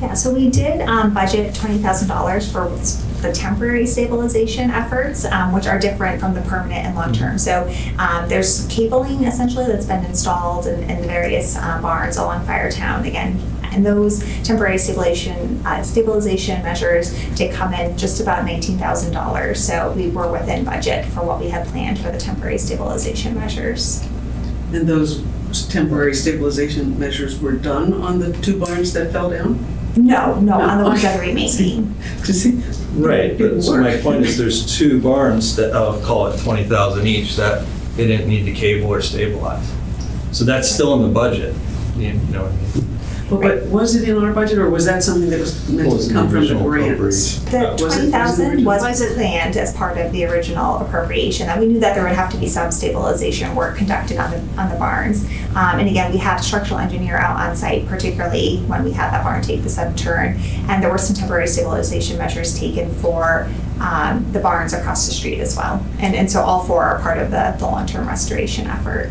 Yeah, so we did budget $20,000 for the temporary stabilization efforts, which are different from the permanent and long-term. So there's cabling essentially that's been installed in the various barns along Firetown. Again, And those temporary stabilization measures did come in just about $19,000. So we were within budget for what we had planned for the temporary stabilization measures. And those temporary stabilization measures were done on the 2 barns that fell down? No, on the ones that are remaining. Right, but so my point is there's 2 barns that, I'll call it 20,000 each, that they didn't need to cable or stabilize. So that's still in the budget, you know what I mean? But was it in our budget, or was that something that was meant to come from the grants? The Was it- 20,000 was planned as part of the original appropriation. And we knew that there would have to be some stabilization work conducted on the barns. And again, we had a structural engineer out on site, particularly when we had that barn take the sudden turn. And there were some temporary stabilization measures taken for the barns across the street as well. And so all 4 are part of the long-term restoration effort.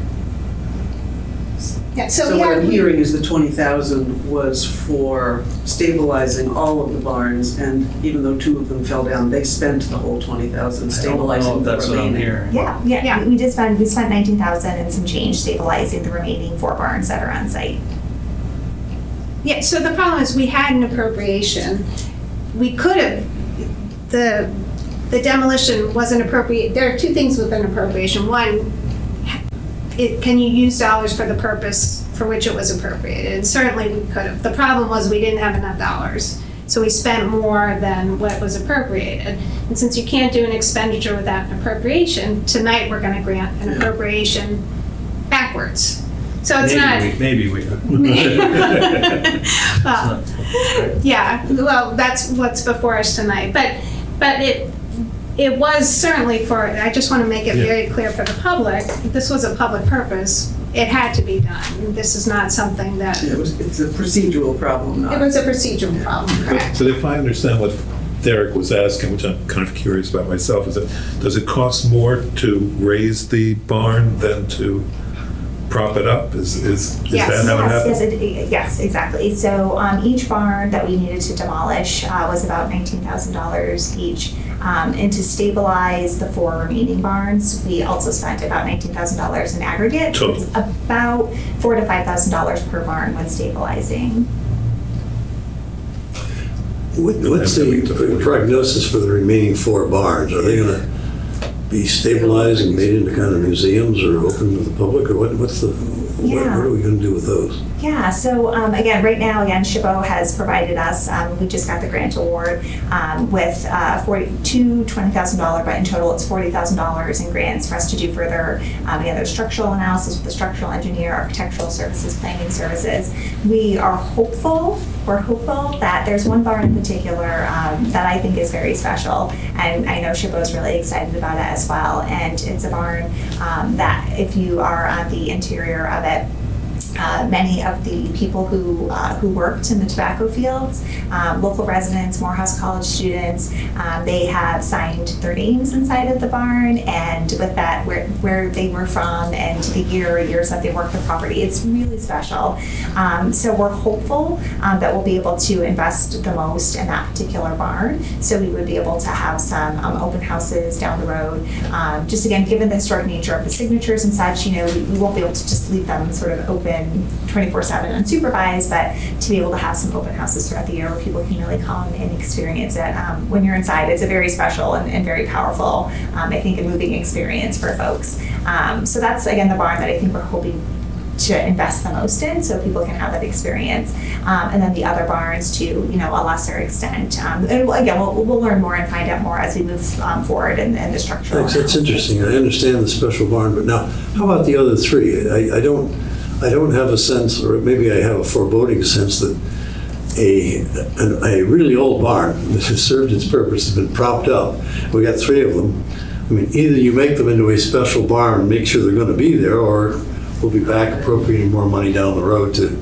Yeah, So what I'm hearing is the 20,000 was for stabilizing all of the barns, and even though 2 of them fell down, they spent the whole 20,000 stabilizing the That's what I'm remaining. hearing. Yeah. We spent 19,000 and some change stabilizing the remaining 4 barns that are on site. Yeah, so the problem is we had an appropriation. We could have, the demolition wasn't appropriate. There are 2 things with an appropriation. One, can you use dollars for the purpose for which it was appropriated? And certainly we could have. The problem was we didn't have enough dollars. So we spent more than what was appropriated. And since you can't do an expenditure without an appropriation, tonight we're going to grant an appropriation backwards. So it's Maybe we. Well, yeah, well, that's what's before us tonight. But it was certainly for, I just want to make it very clear for the public, this was a public purpose. It had to be done. This is not something that, It's a procedural problem, it was a procedural problem, correct? But if I understand what Derek was asking, which I'm kind of curious about myself, is that does it cost more to raise the barn than to prop it up? Is that how it happens? Yes, exactly. So each barn that we needed to demolish was about $19,000 each. And to stabilize the 4 remaining barns, we also spent about $19,000 in aggregate. Total. It's about $4,000 to $5,000 per barn when stabilizing. What's the prognosis for the remaining 4 barns? Are they going to be stabilized and made into kind of museums or open to the public, or what are we going to do with those? Yeah, so again, right now, SHPO has provided us, we just got the grant award with $20,000, but in total it's $40,000 in grants for us to do further there's structural analysis with the structural engineer, architectural services, planning services. We are hopeful that there's one barn in particular that I think is very special, and I know SHPO is really excited about it as well. And it's a barn that if you are on the interior of it, many of the people who worked in the tobacco fields, local residents, Morehouse College students, they have signed their names inside of the barn, and with that, where they were from and the years that they worked the property, it's really special. So we're hopeful that we'll be able to invest the most in that particular barn. So we would be able to have some open houses down the road. Just again, given the historic nature of the signatures and such, we won't be able to just leave them sort of open 24/7 unsupervised, but to be able to have some open houses throughout the year where people can really come and experience it. When you're inside, it's a very special and very powerful, I think, a moving experience for folks. So that's, again, the barn that I think we're hoping to invest the most in, so people can have that experience. And then the other barns to, a lesser extent. And again, we'll learn more and find out more as we move forward in the structural Thanks, that's analysis. interesting. I understand the special barn, but now, how about the other 3? I don't have a sense, or maybe I have a foreboding sense, that a really old barn that has served its purpose, has been propped up. We got 3 of them. I mean, either you make them into a special barn and make sure they're going to be there, or we'll be back appropriating more money down the road to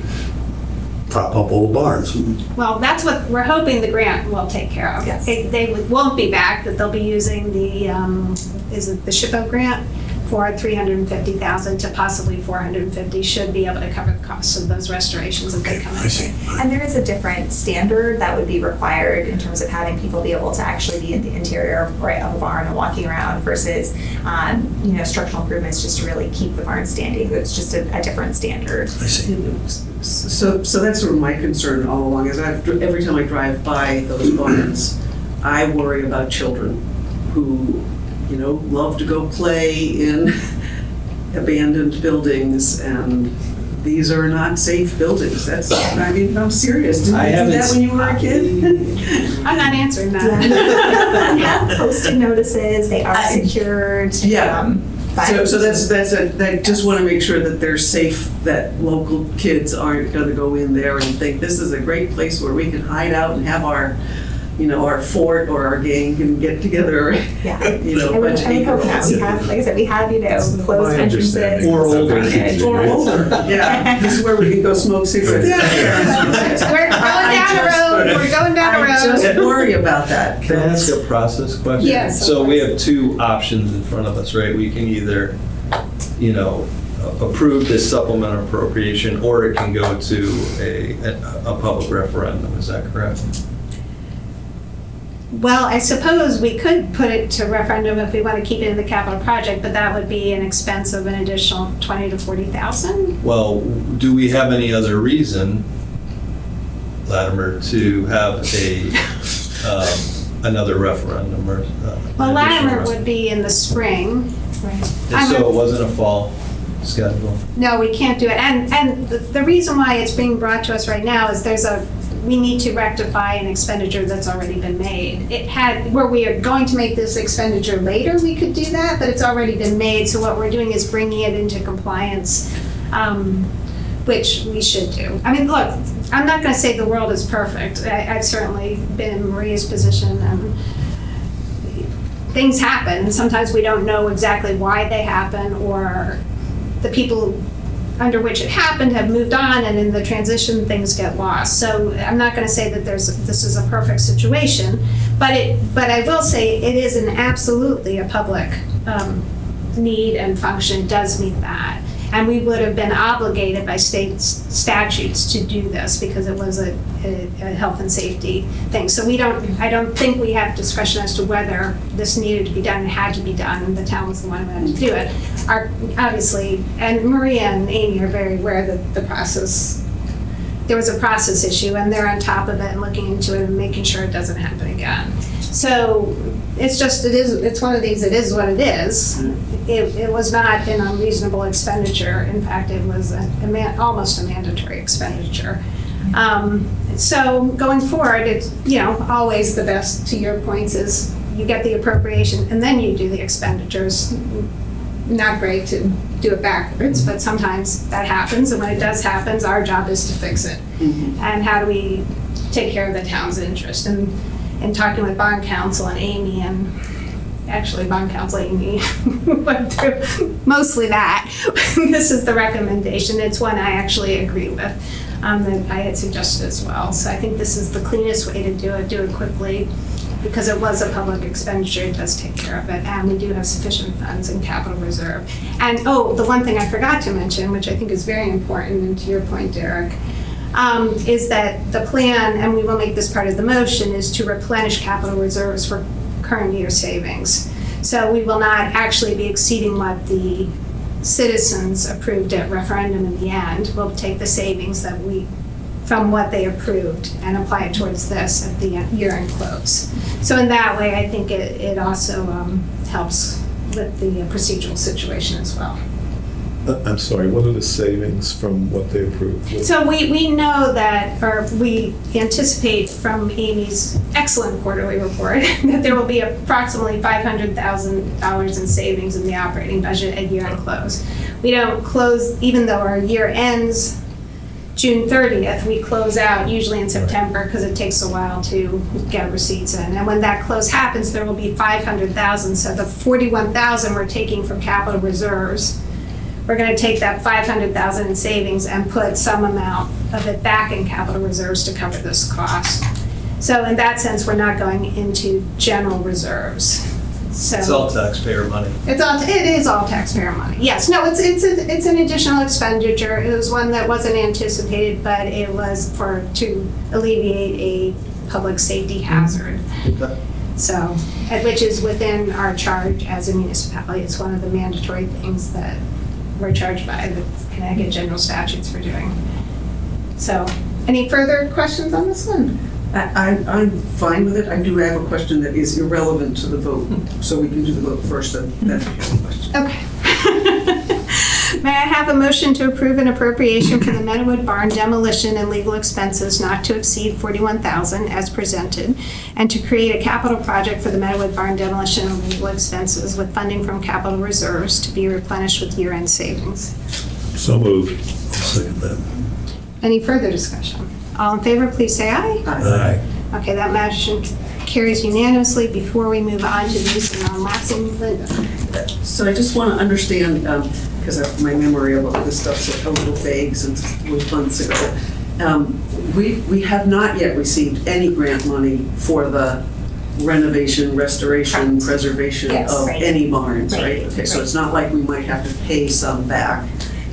prop up old barns. Well, that's what we're hoping the grant will take care of. Yes. They won't be back, that they'll be using the, is it the SHPO grant for 350,000 to possibly 450 should be able to cover the costs of those restorations if they come in. I see. And there is a different standard that would be required in terms of having people be able to actually be in the interior of a barn and walking around versus, structural improvements just to really keep the barn standing. It's just a different standard. I see. So that's sort of my concern all along, is every time I drive by those barns, I worry about children who, love to go play in abandoned buildings, and these are not safe buildings. I'm serious. Didn't you do that when you were a kid? I'm not answering that. We have posted notices, they are secured. Yeah. So I just want to make sure that they're safe, that local kids aren't going to go in there and think this is a great place where we can hide out and have our fort or our gang can get together. Yeah. A bunch of people. We have, like I said, we have, closed entrances. Or older. Or older. Yeah. This is where we can go smoke cigarettes. We're going down the road. We're going down the road. I just worry about that. Can I ask a process question? Yes, of So we course. have two options in front of us, right? We can either, approve this supplemental appropriation, or it can go to a public referendum. Is that correct? Well, I suppose we could put it to referendum if we want to keep it in the capital project, but that would be an expense of an additional 20 to 40,000. Well, do we have any other reason, Latimer, to have another referendum or? Well, additional Latimer referendum? would be in the spring. And so it wasn't a fall schedule? No, we can't do it. And the reason why it's being brought to us right now is we need to rectify an expenditure that's already been made. Where we are going to make this expenditure later, we could do that, but it's already been made. So what we're doing is bringing it into compliance, which we should do. I mean, look, I'm not going to say the world is perfect. I've certainly been in Maria's position, and things happen. And sometimes we don't know exactly why they happen, or the people under which it happened have moved on, and in the transition things get lost. So I'm not going to say that this is a perfect situation, but I will say it is absolutely a public need and function. It does meet that, and we would have been obligated by state statutes to do this because it was a health and safety thing. So I don't think we have discretion as to whether this needed to be done. It had to be done, and the town was the one who had to do it. Obviously, and Maria and Amy are very aware that there was a process issue, and they're on top of it and looking into it and making sure it doesn't happen again. So it's one of these, it is what it is. It was not an unreasonable expenditure. In fact, it was almost a mandatory expenditure. So going forward, it's, always the best, to your points, is you get the appropriation and then you do the expenditures. Not great to do it backwards, but sometimes that happens, and when it does happen, our job is to fix it. And how do we take care of the town's interest? And in talking with bond counsel and Amy, and actually bond counsel Amy went through mostly that. This is the recommendation. It's one I actually agree with, that I had suggested as well. So I think this is the cleanest way to do it quickly, because it was a public expenditure. It does take care of it, and we do have sufficient funds in capital reserve. And the one thing I forgot to mention, which I think is very important, and to your point, Derek, is that the plan, and we will make this part of the motion, is to replenish capital reserves for current year savings. So we will not actually be exceeding what the citizens approved at referendum in the end. We'll take the savings from what they approved and apply it towards this at the year-end close. So in that way, I think it also helps with the procedural situation as well. I'm sorry, what are the savings from what they approved? So we know that, or we anticipate from Amy's excellent quarterly report, that there will be approximately $500,000 in savings in the operating budget at year-end close. We don't close, even though our year ends June 30th, we close out usually in September because it takes a while to get receipts in. And when that close happens, there will be $500,000. So the $41,000 we're taking from capital reserves, we're going to take that $500,000 in savings and put some amount of it back in capital reserves to cover this cost. So in that sense, we're not going into general reserves. So It's all taxpayer money. it is all taxpayer money. Yes, no, it's an additional expenditure. It was one that wasn't anticipated, but it was to alleviate a public safety hazard. Okay. So, which is within our charge as a municipality. It's one of the mandatory things that we're charged by the Connecticut general statutes for doing. So, any further questions on this one? I'm fine with it. I do have a question that is irrelevant to the vote, so we can do the vote first, then I have a question. Okay. May I have a motion to approve an appropriation for the Meadow barn demolition and legal expenses not to exceed $41,000 as presented, and to create a capital project for the Meadow barn demolition and legal expenses with funding from capital reserves to be replenished with year-end savings? So moved. I'll second that. Any further discussion? All in favor, please say aye. Aye. Okay, that motion carries unanimously. Before we move on to the use of non-lapsing, Linda. So I just want to understand, because my memory of all this stuff's a little vague since it was months ago. We have not yet received any grant money for the renovation, restoration, Correct. preservation Yes, of right. any barns, right? Right, Okay, so right. it's not like we might have to pay some back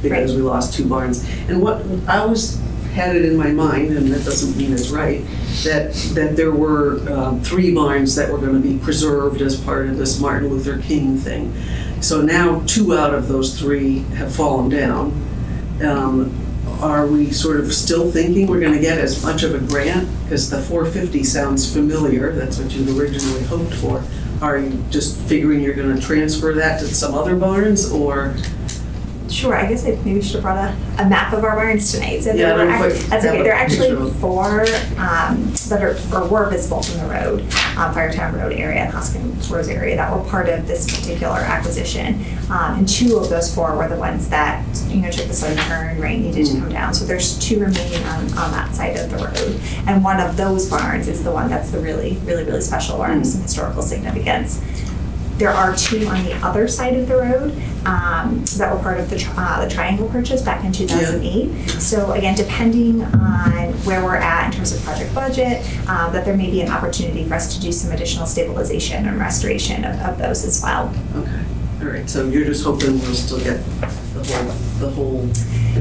because Right. we lost 2 barns. And what I always had it in my mind, and that doesn't mean it's right, that there were 3 barns that were going to be preserved as part of this Martin Luther King thing. So now 2 out of those 3 have fallen down. Are we sort of still thinking we're going to get as much of a grant? Because the $450 sounds familiar, that's what you'd originally hoped for. Are you just figuring you're going to transfer that to some other barns, or? Sure, I guess I maybe should have brought a map of our barns tonight. So Yeah, there were I don't that's have okay. a There are actually picture of 4 that were visible from the road, Firetown Road area and Hoskins Rose area that were part of this particular acquisition. And 2 of those 4 were the ones that took the sudden turn, right, needed to come down. So there's 2 remaining on that side of the road, and one of those barns is the one that's the really special barn with some historical significance. There are 2 on the other side of the road that were part of the Triangle purchase back in 2008. So again, depending on where we're at in terms of project budget, that there may be an opportunity for us to do some additional stabilization and restoration of those as well. Okay, all right, so you're just hoping we'll still get the whole.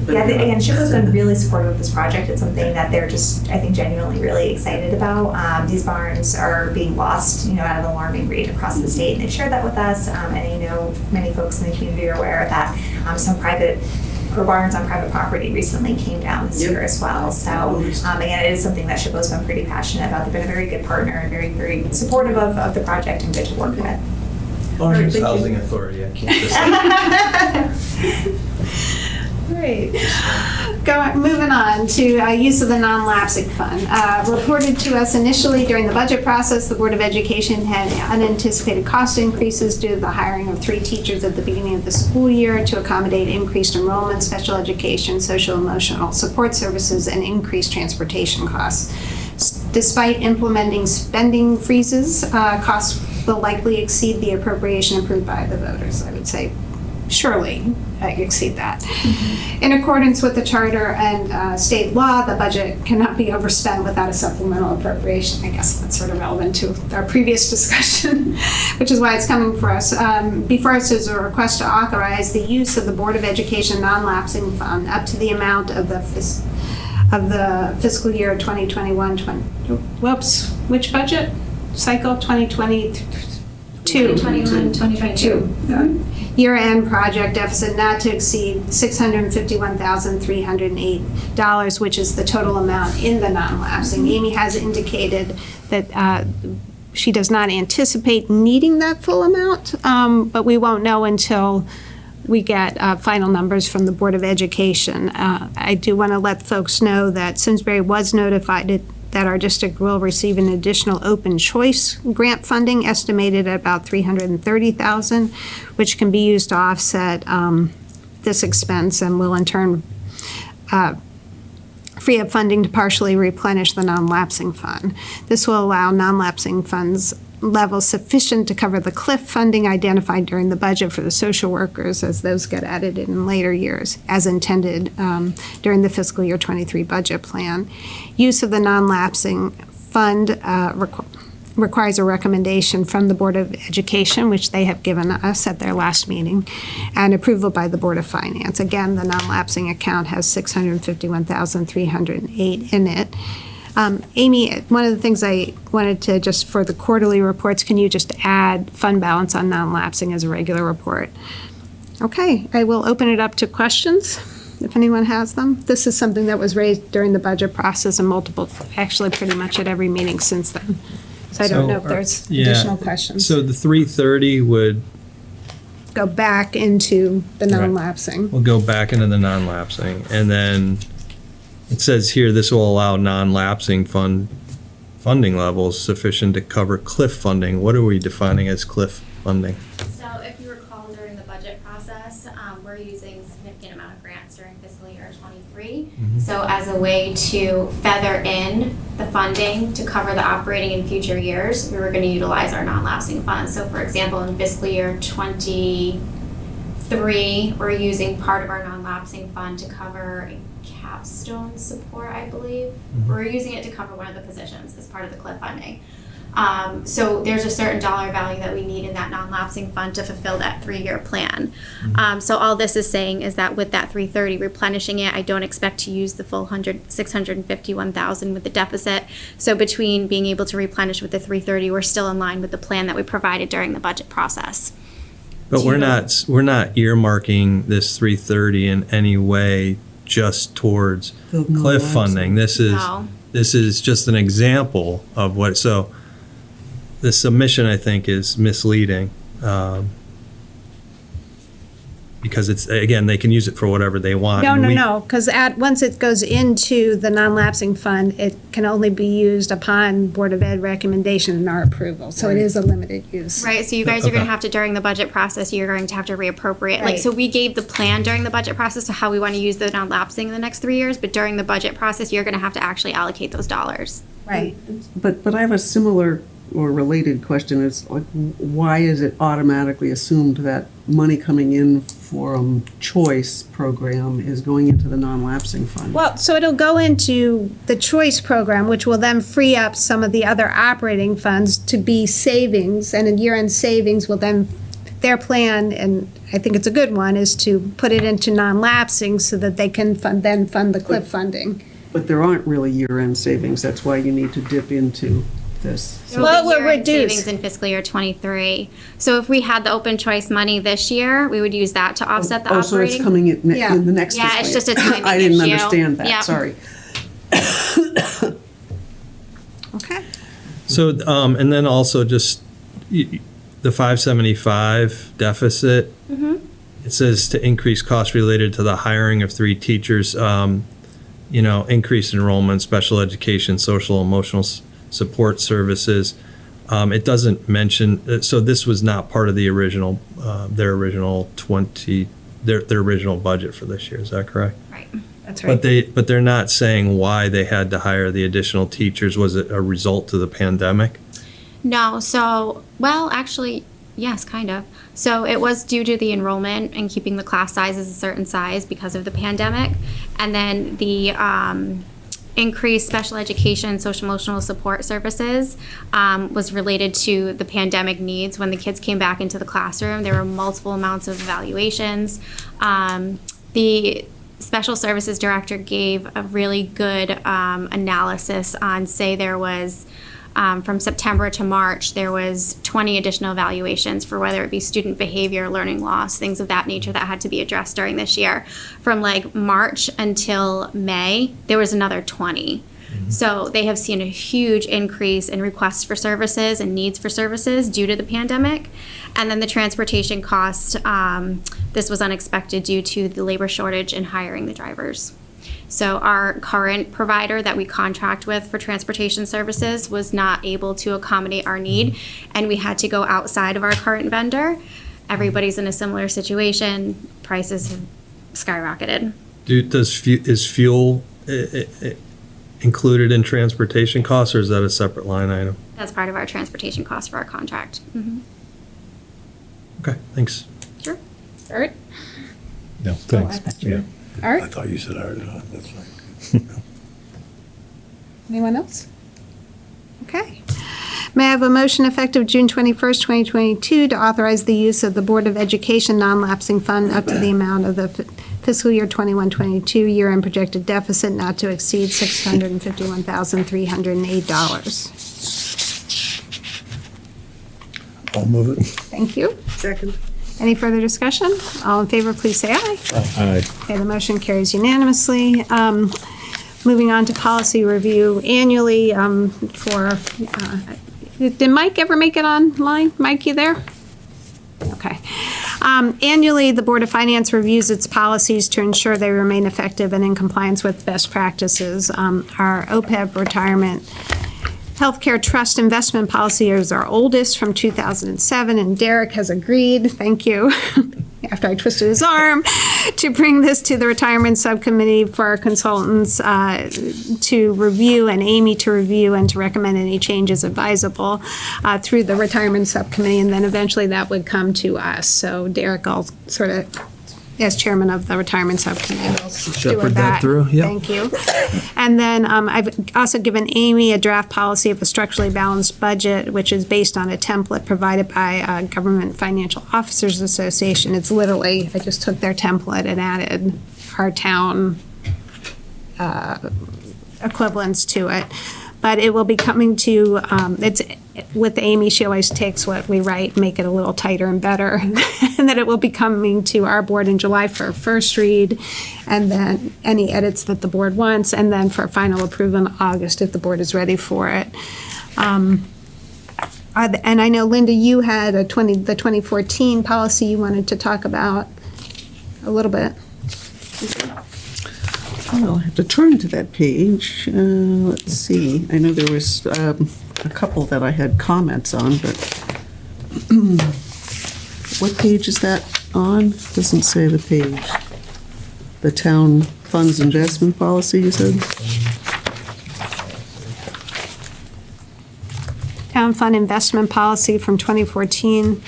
Yeah, again, SHPO's been really supportive of this project. It's something that they're just, I think, genuinely really excited about. These barns are being lost, at an alarming rate across the state, and they've shared that with us. And many folks in the community are aware that some private barns on private property recently came down this year as well. So again, it is something that SHPO's been pretty passionate about. They've been a very good partner and very, very supportive of the project and good to work with. Barnes Housing Authority, I can't just. Great. Moving on to use of the non-lapsing fund. Reported to us initially during the budget process, the Board of Education had unanticipated cost increases due to the hiring of 3 teachers at the beginning of the school year to accommodate increased enrollment, special education, social emotional support services, and increased transportation costs. Despite implementing spending freezes, costs will likely exceed the appropriation approved by the voters. I would say surely exceed that. In accordance with the charter and state law, the budget cannot be overspent without a supplemental appropriation. I guess that's sort of relevant to our previous discussion, which is why it's coming for us. Before us is a request to authorize the use of the Board of Education non-lapsing fund up to the amount of the fiscal year 2021, which budget cycle? 2022. 2021, 2022. Year-end project deficit not to exceed $651,308, which is the total amount in the non-lapsing. Amy has indicated that she does not anticipate needing that full amount, but we won't know until we get final numbers from the Board of Education. I do want to let folks know that Simsbury was notified that our district will receive an additional open choice grant funding estimated at about $330,000, which can be used to offset this expense and will in turn free up funding to partially replenish the non-lapsing fund. This will allow non-lapsing funds levels sufficient to cover the cliff funding identified during the budget for the social workers as those get added in later years, as intended during the fiscal year 23 budget plan. Use of the non-lapsing fund requires a recommendation from the Board of Education, which they have given us at their last meeting, and approval by the Board of Finance. Again, the non-lapsing account has $651,308 in it. Amy, one of the things I wanted to, just for the quarterly reports, can you just add fund balance on non-lapsing as a regular report? Okay, I will open it up to questions, if anyone has them. This is something that was raised during the budget process and actually pretty much at every meeting since then. So I don't know if there's additional questions. So the 330 would, Go back into the non-lapsing. will go back into the non-lapsing. And then it says here, this will allow non-lapsing funding levels sufficient to cover cliff funding. What are we defining as cliff funding? So if you recall during the budget process, we're using a significant amount of grants during fiscal year '23. So as a way to feather in the funding to cover the operating in future years, we were going to utilize our non-lapsing funds. So for example, in fiscal year '23, we're using part of our non-lapsing fund to cover capstone support, I believe. We're using it to cover one of the positions as part of the CLIF funding. So there's a certain dollar value that we need in that non-lapsing fund to fulfill that 3-year plan. So all this is saying is that with that 330 replenishing it, I don't expect to use the full $651,000 with the deficit. So between being able to replenish with the 330, we're still in line with the plan that we provided during the budget process. But we're not earmarking this 330 in any way just towards cliff funding. This is just an example of what, so the submission, I think, is misleading. Because it's, again, they can use it for whatever they want. No, because once it goes into the non-lapsing fund, it can only be used upon Board of Ed recommendation and our approval. So it is a limited use. Right, so you guys are going to have to, during the budget process, you're going to have to reappropriate. Like, Right. so we gave the plan during the budget process to how we want to use the non-lapsing in the next 3 years, but during the budget process, you're going to have to actually allocate those dollars. Right. But I have a similar or related question. Is like, why is it automatically assumed that money coming in from choice program is going into the non-lapsing fund? Well, so it'll go into the choice program, which will then free up some of the other operating funds to be savings, and in year-end savings will then, their plan, and I think it's a good one, is to put it into non-lapsing so that they can fund the CLIF funding. But there aren't really year-end savings. That's why you need to dip into this. There will be year-end savings in fiscal year '23. So if we had the open choice money this year, we would use that to offset the operating. So it's coming in Yeah. in the next fiscal Yeah, it's year. just a timing I didn't issue. understand that, Yep. sorry. Okay. So, and then also just the 575 deficit. It says to increase costs related to the hiring of 3 teachers, increased enrollment, special education, social emotional support services. It doesn't mention, so this was not part of the original, their original budget for this year, is that correct? Right. That's right. But they're not saying why they had to hire the additional teachers. Was it a result of the pandemic? No, so, well, actually, yes, kind of. So it was due to the enrollment and keeping the class sizes a certain size because of the pandemic. And then the increased special education, social emotional support services was related to the pandemic needs. When the kids came back into the classroom, there were multiple amounts of evaluations. The special services director gave a really good analysis on, say there was from September to March, there was 20 additional evaluations for whether it be student behavior, learning loss, things of that nature that had to be addressed during this year. From like March until May, there was another 20. So they have seen a huge increase in requests for services and needs for services due to the pandemic. And then the transportation cost, this was unexpected due to the labor shortage in hiring the drivers. So our current provider that we contract with for transportation services was not able to accommodate our need, and we had to go outside of our current vendor. Everybody's in a similar situation. Prices have skyrocketed. Is fuel included in transportation costs, or is that a separate line item? That's part of our transportation cost for our contract. Okay, thanks. Sure. All right. No, thanks. Yeah. All I right. thought you said ours, that's fine. Anyone else? Okay. May I have a motion effective June 21st, 2022 to authorize the use of the Board of Education non-lapsing fund up to the amount of the fiscal year 21-22 year-end projected deficit not to exceed $651,308. I'll move it. Thank you. Second. Any further discussion? All in favor, please say aye. Aye. Okay, the motion carries unanimously. Moving on to policy review annually did Mike ever make it online? Mike, you there? Okay. Annually, the Board of Finance reviews its policies to ensure they remain effective and in compliance with best practices. Our OPEB retirement healthcare trust investment policy is our oldest from 2007, and Derek has agreed, thank you, after I twisted his arm, to bring this to the retirement subcommittee for our consultants to review and Amy to review and to recommend any changes advisable through the retirement subcommittee, and then eventually that would come to us. So Derek, I'll sort of, as chairman of the retirement subcommittee, will steward that through, yeah. Thank you. And then I've also given Amy a draft policy of a structurally balanced budget, which is based on a template provided by Government Financial Officers Association. It's literally, I just took their template and added our town equivalents to it. But it will be coming to, it's with Amy, she always takes what we write, make it a little tighter and better, and that it will be coming to our board in July for a first read, and then any edits that the board wants, and then for final approval in August if the board is ready for it. And I know, Linda, you had the 2014 policy you wanted to talk about a little bit. I'll have to turn to that page. Let's see. I know there was a couple that I had comments on, but what page is that on? Doesn't say the page. The town funds investment policy, you said? Town fund investment policy from 2014.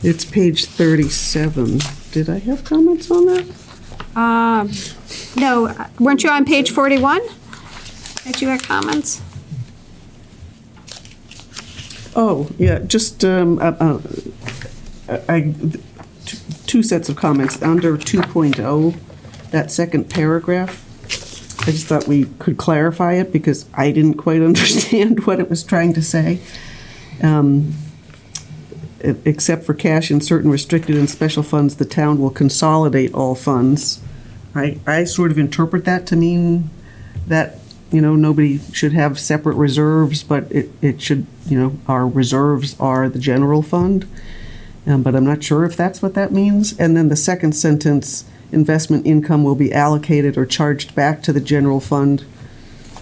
It's page 37. Did I have comments on that? No, weren't you on page 41? That you had comments? Oh, yeah, just two sets of comments. Under 2.0, that second paragraph, I just thought we could clarify it because I didn't quite understand what it was trying to say. Except for cash in certain restricted and special funds, the town will consolidate all funds. I sort of interpret that to mean that, nobody should have separate reserves, but it should, our reserves are the general fund. But I'm not sure if that's what that means. And then the second sentence, investment income will be allocated or charged back to the general fund.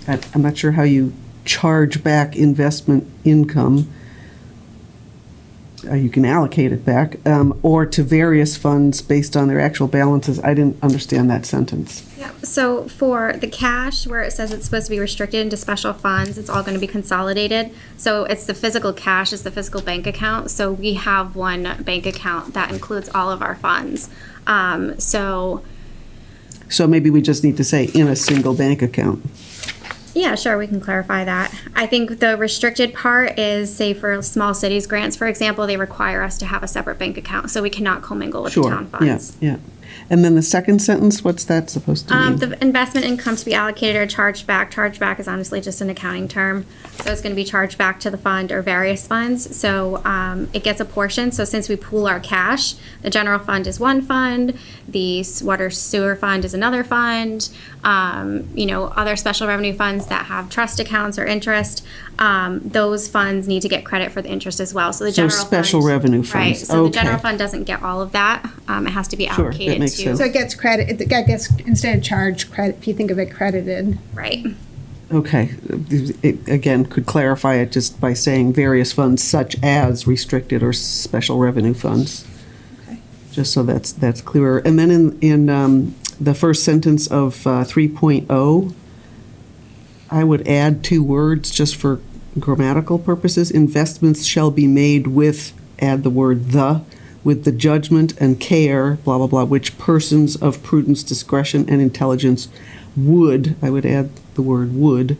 I'm not sure how you charge back investment income. You can allocate it back, or to various funds based on their actual balances. I didn't understand that sentence. Yeah, so for the cash, where it says it's supposed to be restricted into special funds, it's all going to be consolidated. So it's the physical cash, it's the physical bank account. So we have one bank account that includes all of our funds. So maybe we just need to say in a single bank account. yeah, sure, we can clarify that. I think the restricted part is, say, for small cities grants, for example, they require us to have a separate bank account, so we cannot commingle with the town funds. Yeah. And then the second sentence, what's that supposed to mean? The investment income to be allocated or charged back. Charged back is honestly just an accounting term. So it's going to be charged back to the fund or various funds. So it gets a portion. So since we pool our cash, the general fund is one fund, the water sewer fund is another fund, other special revenue funds that have trust accounts or interest, those funds need to get credit for the interest as well. So the general special fund, revenue funds. Right. So the Okay. general fund doesn't get all of that. It has to be Sure, that allocated makes to. sense. So it gets credit, it gets, instead of charged credit, if you think of it credited. Right. Okay. It, again, could clarify it just by saying various funds such as restricted or special revenue funds. Okay. Just so that's clearer. And then in the first sentence of 3.0, I would add 2 words just for grammatical purposes. Investments shall be made with, add the word the, with the judgment and care, blah, blah, blah, which persons of prudence, discretion, and intelligence would, I would add the word would,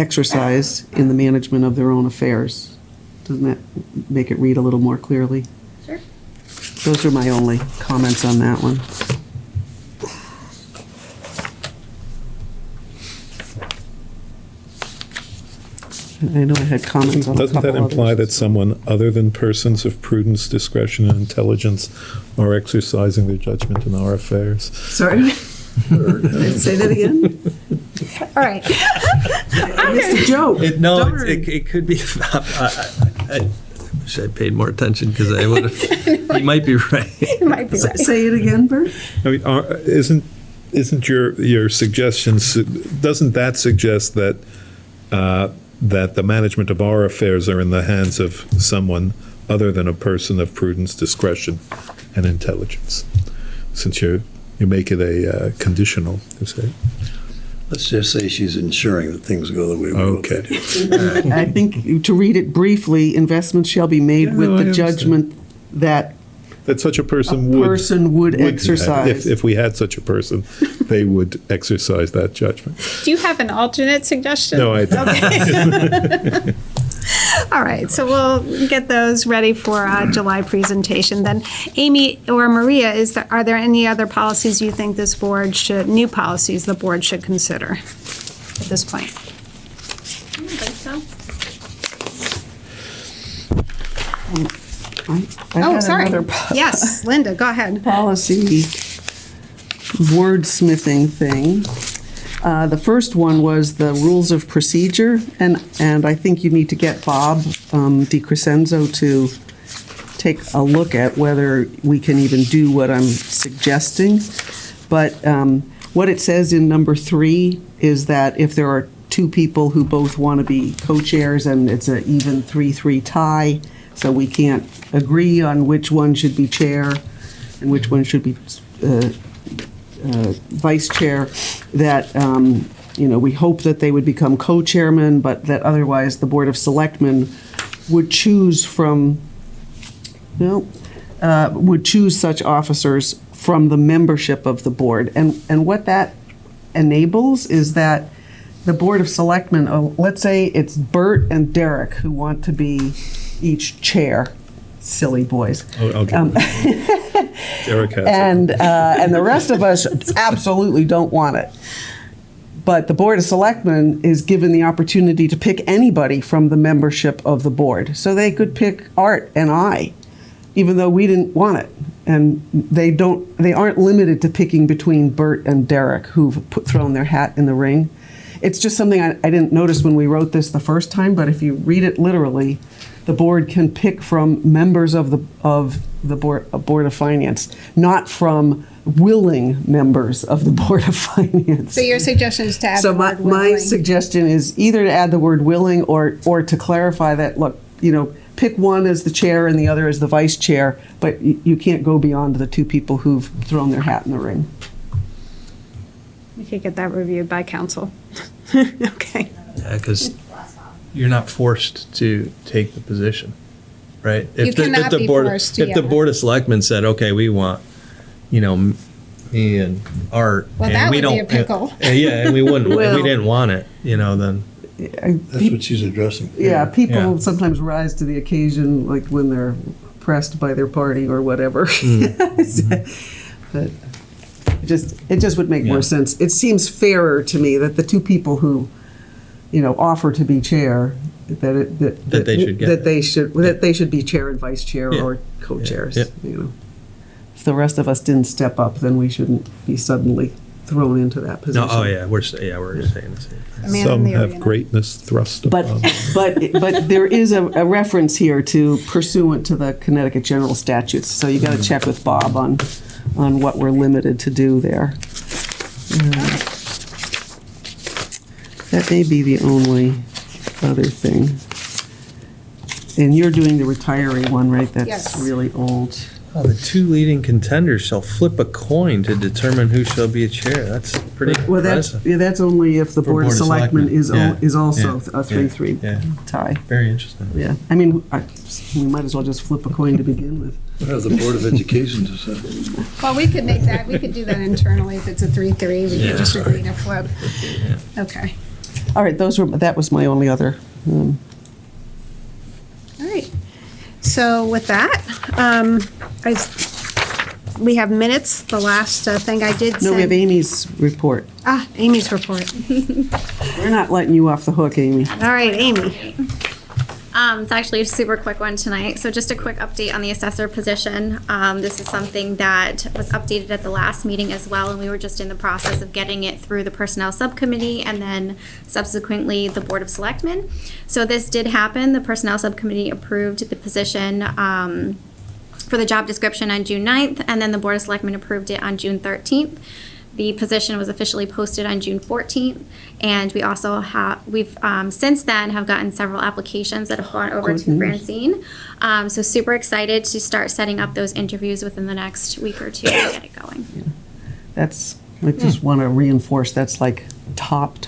exercise in the management of their own affairs. Doesn't that make it read a little more clearly? Sure. Those are my only comments on that one. I know I had comments on a Doesn't couple that imply others. that someone other than persons of prudence, discretion, and intelligence are exercising their judgment in our affairs? Sorry? Say that again? All right. I missed a joke. It could be. I wish I'd paid more attention because I would have. You might be right. You might be right. Say it again, Bert? I mean, isn't your suggestion, doesn't that suggest that that the management of our affairs are in the hands of someone other than a person of prudence, discretion, and intelligence? Since you make it a conditional, you say. Let's just say she's ensuring that things go the way we hope they do. I think to read it briefly, investments shall be made Yeah, with no, I the understand. judgment that That such a a person would exercise. If we had such a person, they would exercise that judgment. Do you have an alternate suggestion? No, I don't. All right, so we'll get those ready for July presentation. Then, Amy or Maria, are there any other policies you think this board new policies the board should consider at this point? I don't think so. I Oh, had sorry. another Yes, Linda, go ahead. policy wordsmithing thing. The first one was the rules of procedure, and I think you need to get Bob DiCrescenzo to take a look at whether we can even do what I'm suggesting. But what it says in number 3 is that if there are two people who both want to be co-chairs and it's an even 3-3 tie, so we can't agree on which one should be chair and which one should be vice chair, that, we hope that they would become co-chairmen, but that otherwise the Board of Selectmen would choose would choose such officers from the membership of the board. And what that enables is that the Board of Selectmen, let's say it's Bert and Derek who want to be each chair. Silly boys. Okay. Derek has it. And the rest of us absolutely don't want it. But the Board of Selectmen is given the opportunity to pick anybody from the membership of the board. So they could pick Art and I, even though we didn't want it. And they aren't limited to picking between Bert and Derek, who've thrown their hat in the ring. It's just something I didn't notice when we wrote this the first time, but if you read it literally, the board can pick from members of the Board of Finance, not from willing members of the Board of Finance. So your suggestion is to add So the word my willing. suggestion is either to add the word willing or to clarify that, look, pick one as the chair and the other as the vice chair, but you can't go beyond the two people who've thrown their hat in the ring. We could get that reviewed by council. Okay. Yeah, because you're not forced to take the position, right? You cannot be forced, If the yeah. Board of Selectmen said, okay, we want, me and Art. Well, and that we would be a don't- pickle. Yeah, and we wouldn't, Well- we didn't want it, then. That's what she's addressing. Yeah, people Yeah. sometimes rise to the occasion, like when they're pressed by their party or whatever. But it just would make Yeah. more sense. It seems fairer to me that the two people who, offer to be chair, That they should get it. that they should be chair and vice chair Yeah. or co-chairs. Yeah. If the rest of us didn't step up, then we shouldn't be suddenly thrown into that position. No, we're saying the same thing. A man in Some the have arena. greatness thrust upon them. But there is a reference here to pursuant to the Connecticut general statutes, so you got to check with Bob on what we're limited to do there. That may be the only other thing. And you're doing the retiree one, right? That's Yes. really old. Oh, the two leading contenders shall flip a coin to determine who shall be a chair. That's pretty Well, impressive. that's only if the Board of Selectmen is also Yeah. a 3-3 Yeah. tie. Very interesting. Yeah, I mean, we might as well just flip a coin to begin with. What has the Board of Education to say? Well, we could do that internally if it's a 3-3. We Yeah. could just agree to flip. Okay. All right, that was my only other. All right. So with that, we have minutes. The last thing I did No, we have send. Amy's report. Amy's report. We're not letting you off the hook, Amy. All right, Amy. It's actually a super quick one tonight. So just a quick update on the assessor position. This is something that was updated at the last meeting as well, and we were just in the process of getting it through the personnel subcommittee and then subsequently the Board of Selectmen. So this did happen. The personnel subcommittee approved the position for the job description on June 9th, and then the Board of Selectmen approved it on June 13th. The position was officially posted on June 14th, and we also we've since then have gotten several applications that have gone over to Francine. So super excited to start setting up those interviews within the next week or two to get it going. That's, I just want to reinforce, that's like top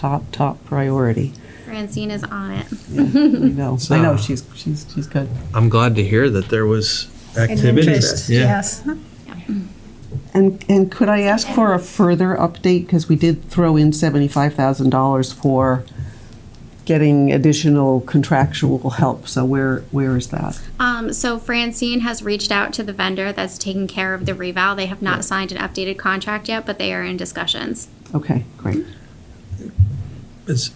priority. Francine is on it. I know, she's good. I'm glad to hear that there was activity. Interest, Yeah. yes. And could I ask for a further update? Because we did throw in $75,000 for getting additional contractual help. So where is that? So Francine has reached out to the vendor that's taking care of the reval. They have not signed an updated contract yet, but they are in discussions. Okay, great. Is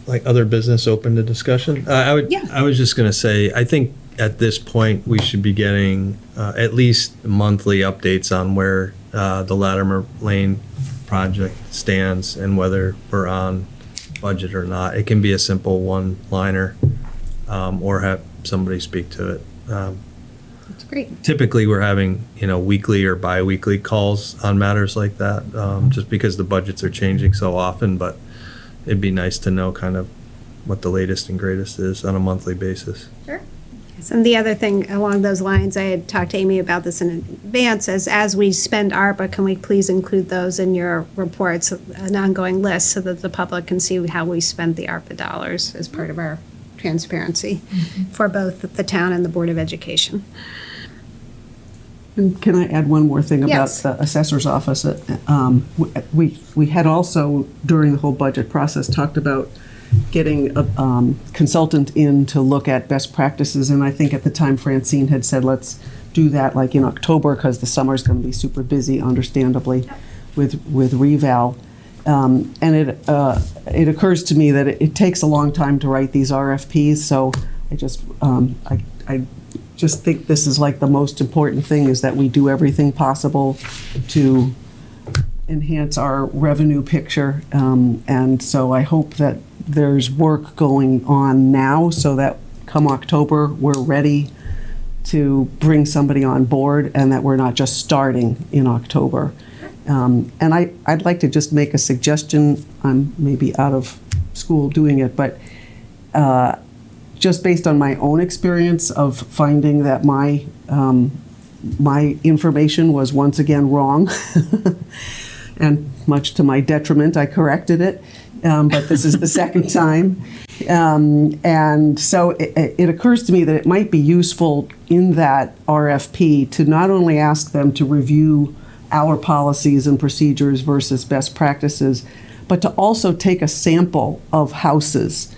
like other business open to discussion? I was just going to say, I think at this point, we should be getting at least monthly updates on where the Latimer Lane project stands and whether we're on budget or not. It can be a simple one-liner or have somebody speak to it. That's great. Typically, we're having, weekly or bi-weekly calls on matters like that, just because the budgets are changing so often, but it'd be nice to know kind of what the latest and greatest is on a monthly basis. Sure. And the other thing along those lines, I had talked to Amy about this in advance, as we spend ARPA, can we please include those in your reports, an ongoing list, so that the public can see how we spent the ARPA dollars as part of our transparency for both the town and the Board of Education. And can I add one more thing about Yes. the assessor's office? We had also, during the whole budget process, talked about getting a consultant in to look at best practices, and I think at the time Francine had said, let's do that like in October, because the summer's going to be super busy, understandably, with reval. And it occurs to me that it takes a long time to write these RFPs, so I just think this is like the most important thing, is that we do everything possible to enhance our revenue picture. And so I hope that there's work going on now so that come October, we're ready to bring somebody on board and that we're not just starting in October. And I'd like to just make a suggestion. I'm maybe out of school doing it, but just based on my own experience of finding that my information was once again wrong, and much to my detriment, I corrected it. But this is the second time. And so it occurs to me that it might be useful in that RFP to not only ask them to review our policies and procedures versus best practices, but to also take a sample of houses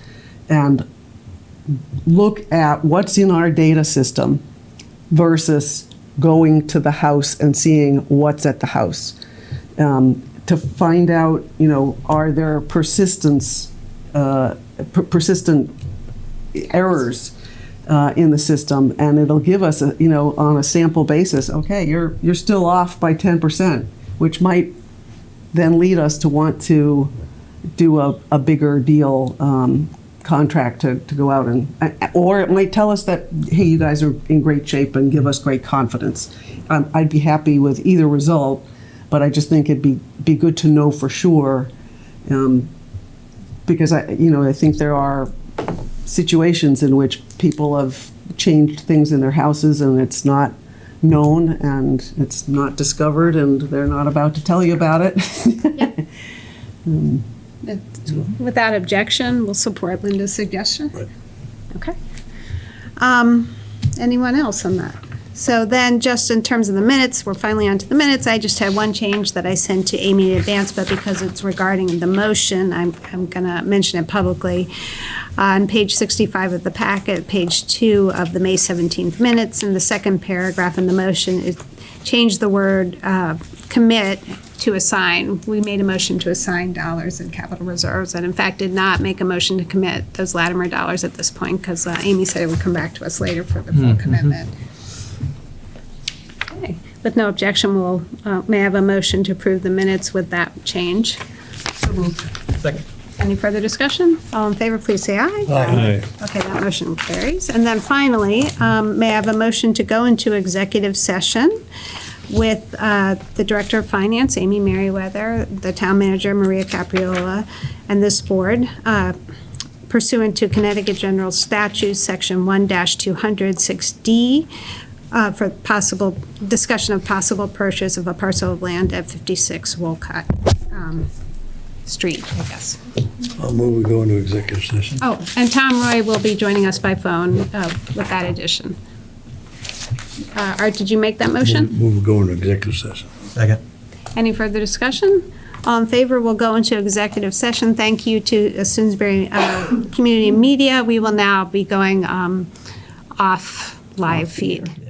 and look at what's in our data system versus going to the house and seeing what's at the house. To find out, are there persistent errors in the system, and it'll give us, on a sample basis, okay, you're still off by 10%, which might then lead us to want to do a bigger deal contract to go out and, or it might tell us that, hey, you guys are in great shape and give us great confidence. I'd be happy with either result. But I just think it'd be good to know for sure, because I think there are situations in which people have changed things in their houses and it's not known and it's not discovered and they're not about to tell you about it. Yep. Without objection, we'll support Linda's suggestion. Right. Okay. Anyone else on that? So then, just in terms of the minutes, we're finally onto the minutes. I just had one change that I sent to Amy in advance, but because it's regarding the motion, I'm going to mention it publicly. On page 65 of the packet, page 2 of the May 17th minutes, in the second paragraph in the motion, it changed the word commit to assign. We made a motion to assign dollars in capital reserves, and in fact did not make a motion to commit those Latimer dollars at this point, because Amy said it would come back to us later for the full commitment. Okay. With no objection, we'll, may I have a motion to approve the minutes with that change? Second. Any further discussion? All in favor, please say aye. Aye. Okay, that motion carries. And then finally, may I have a motion to go into executive session with the Director of Finance, Amy Merriweather, the Town Manager, Maria Capriola, and this board pursuant to Connecticut General Statutes, Section 1-206D, for possible discussion of possible purchase of a parcel of land at 56 Wolcott Street, I guess. I'll move we go into executive session. Oh, and Tom Roy will be joining us by phone with that addition. Art, did you make that motion? Move we go into executive session. Second. Any further discussion? All in favor, we'll go into executive session. Thank you to Simsbury Community Media. We will now be going off live feed.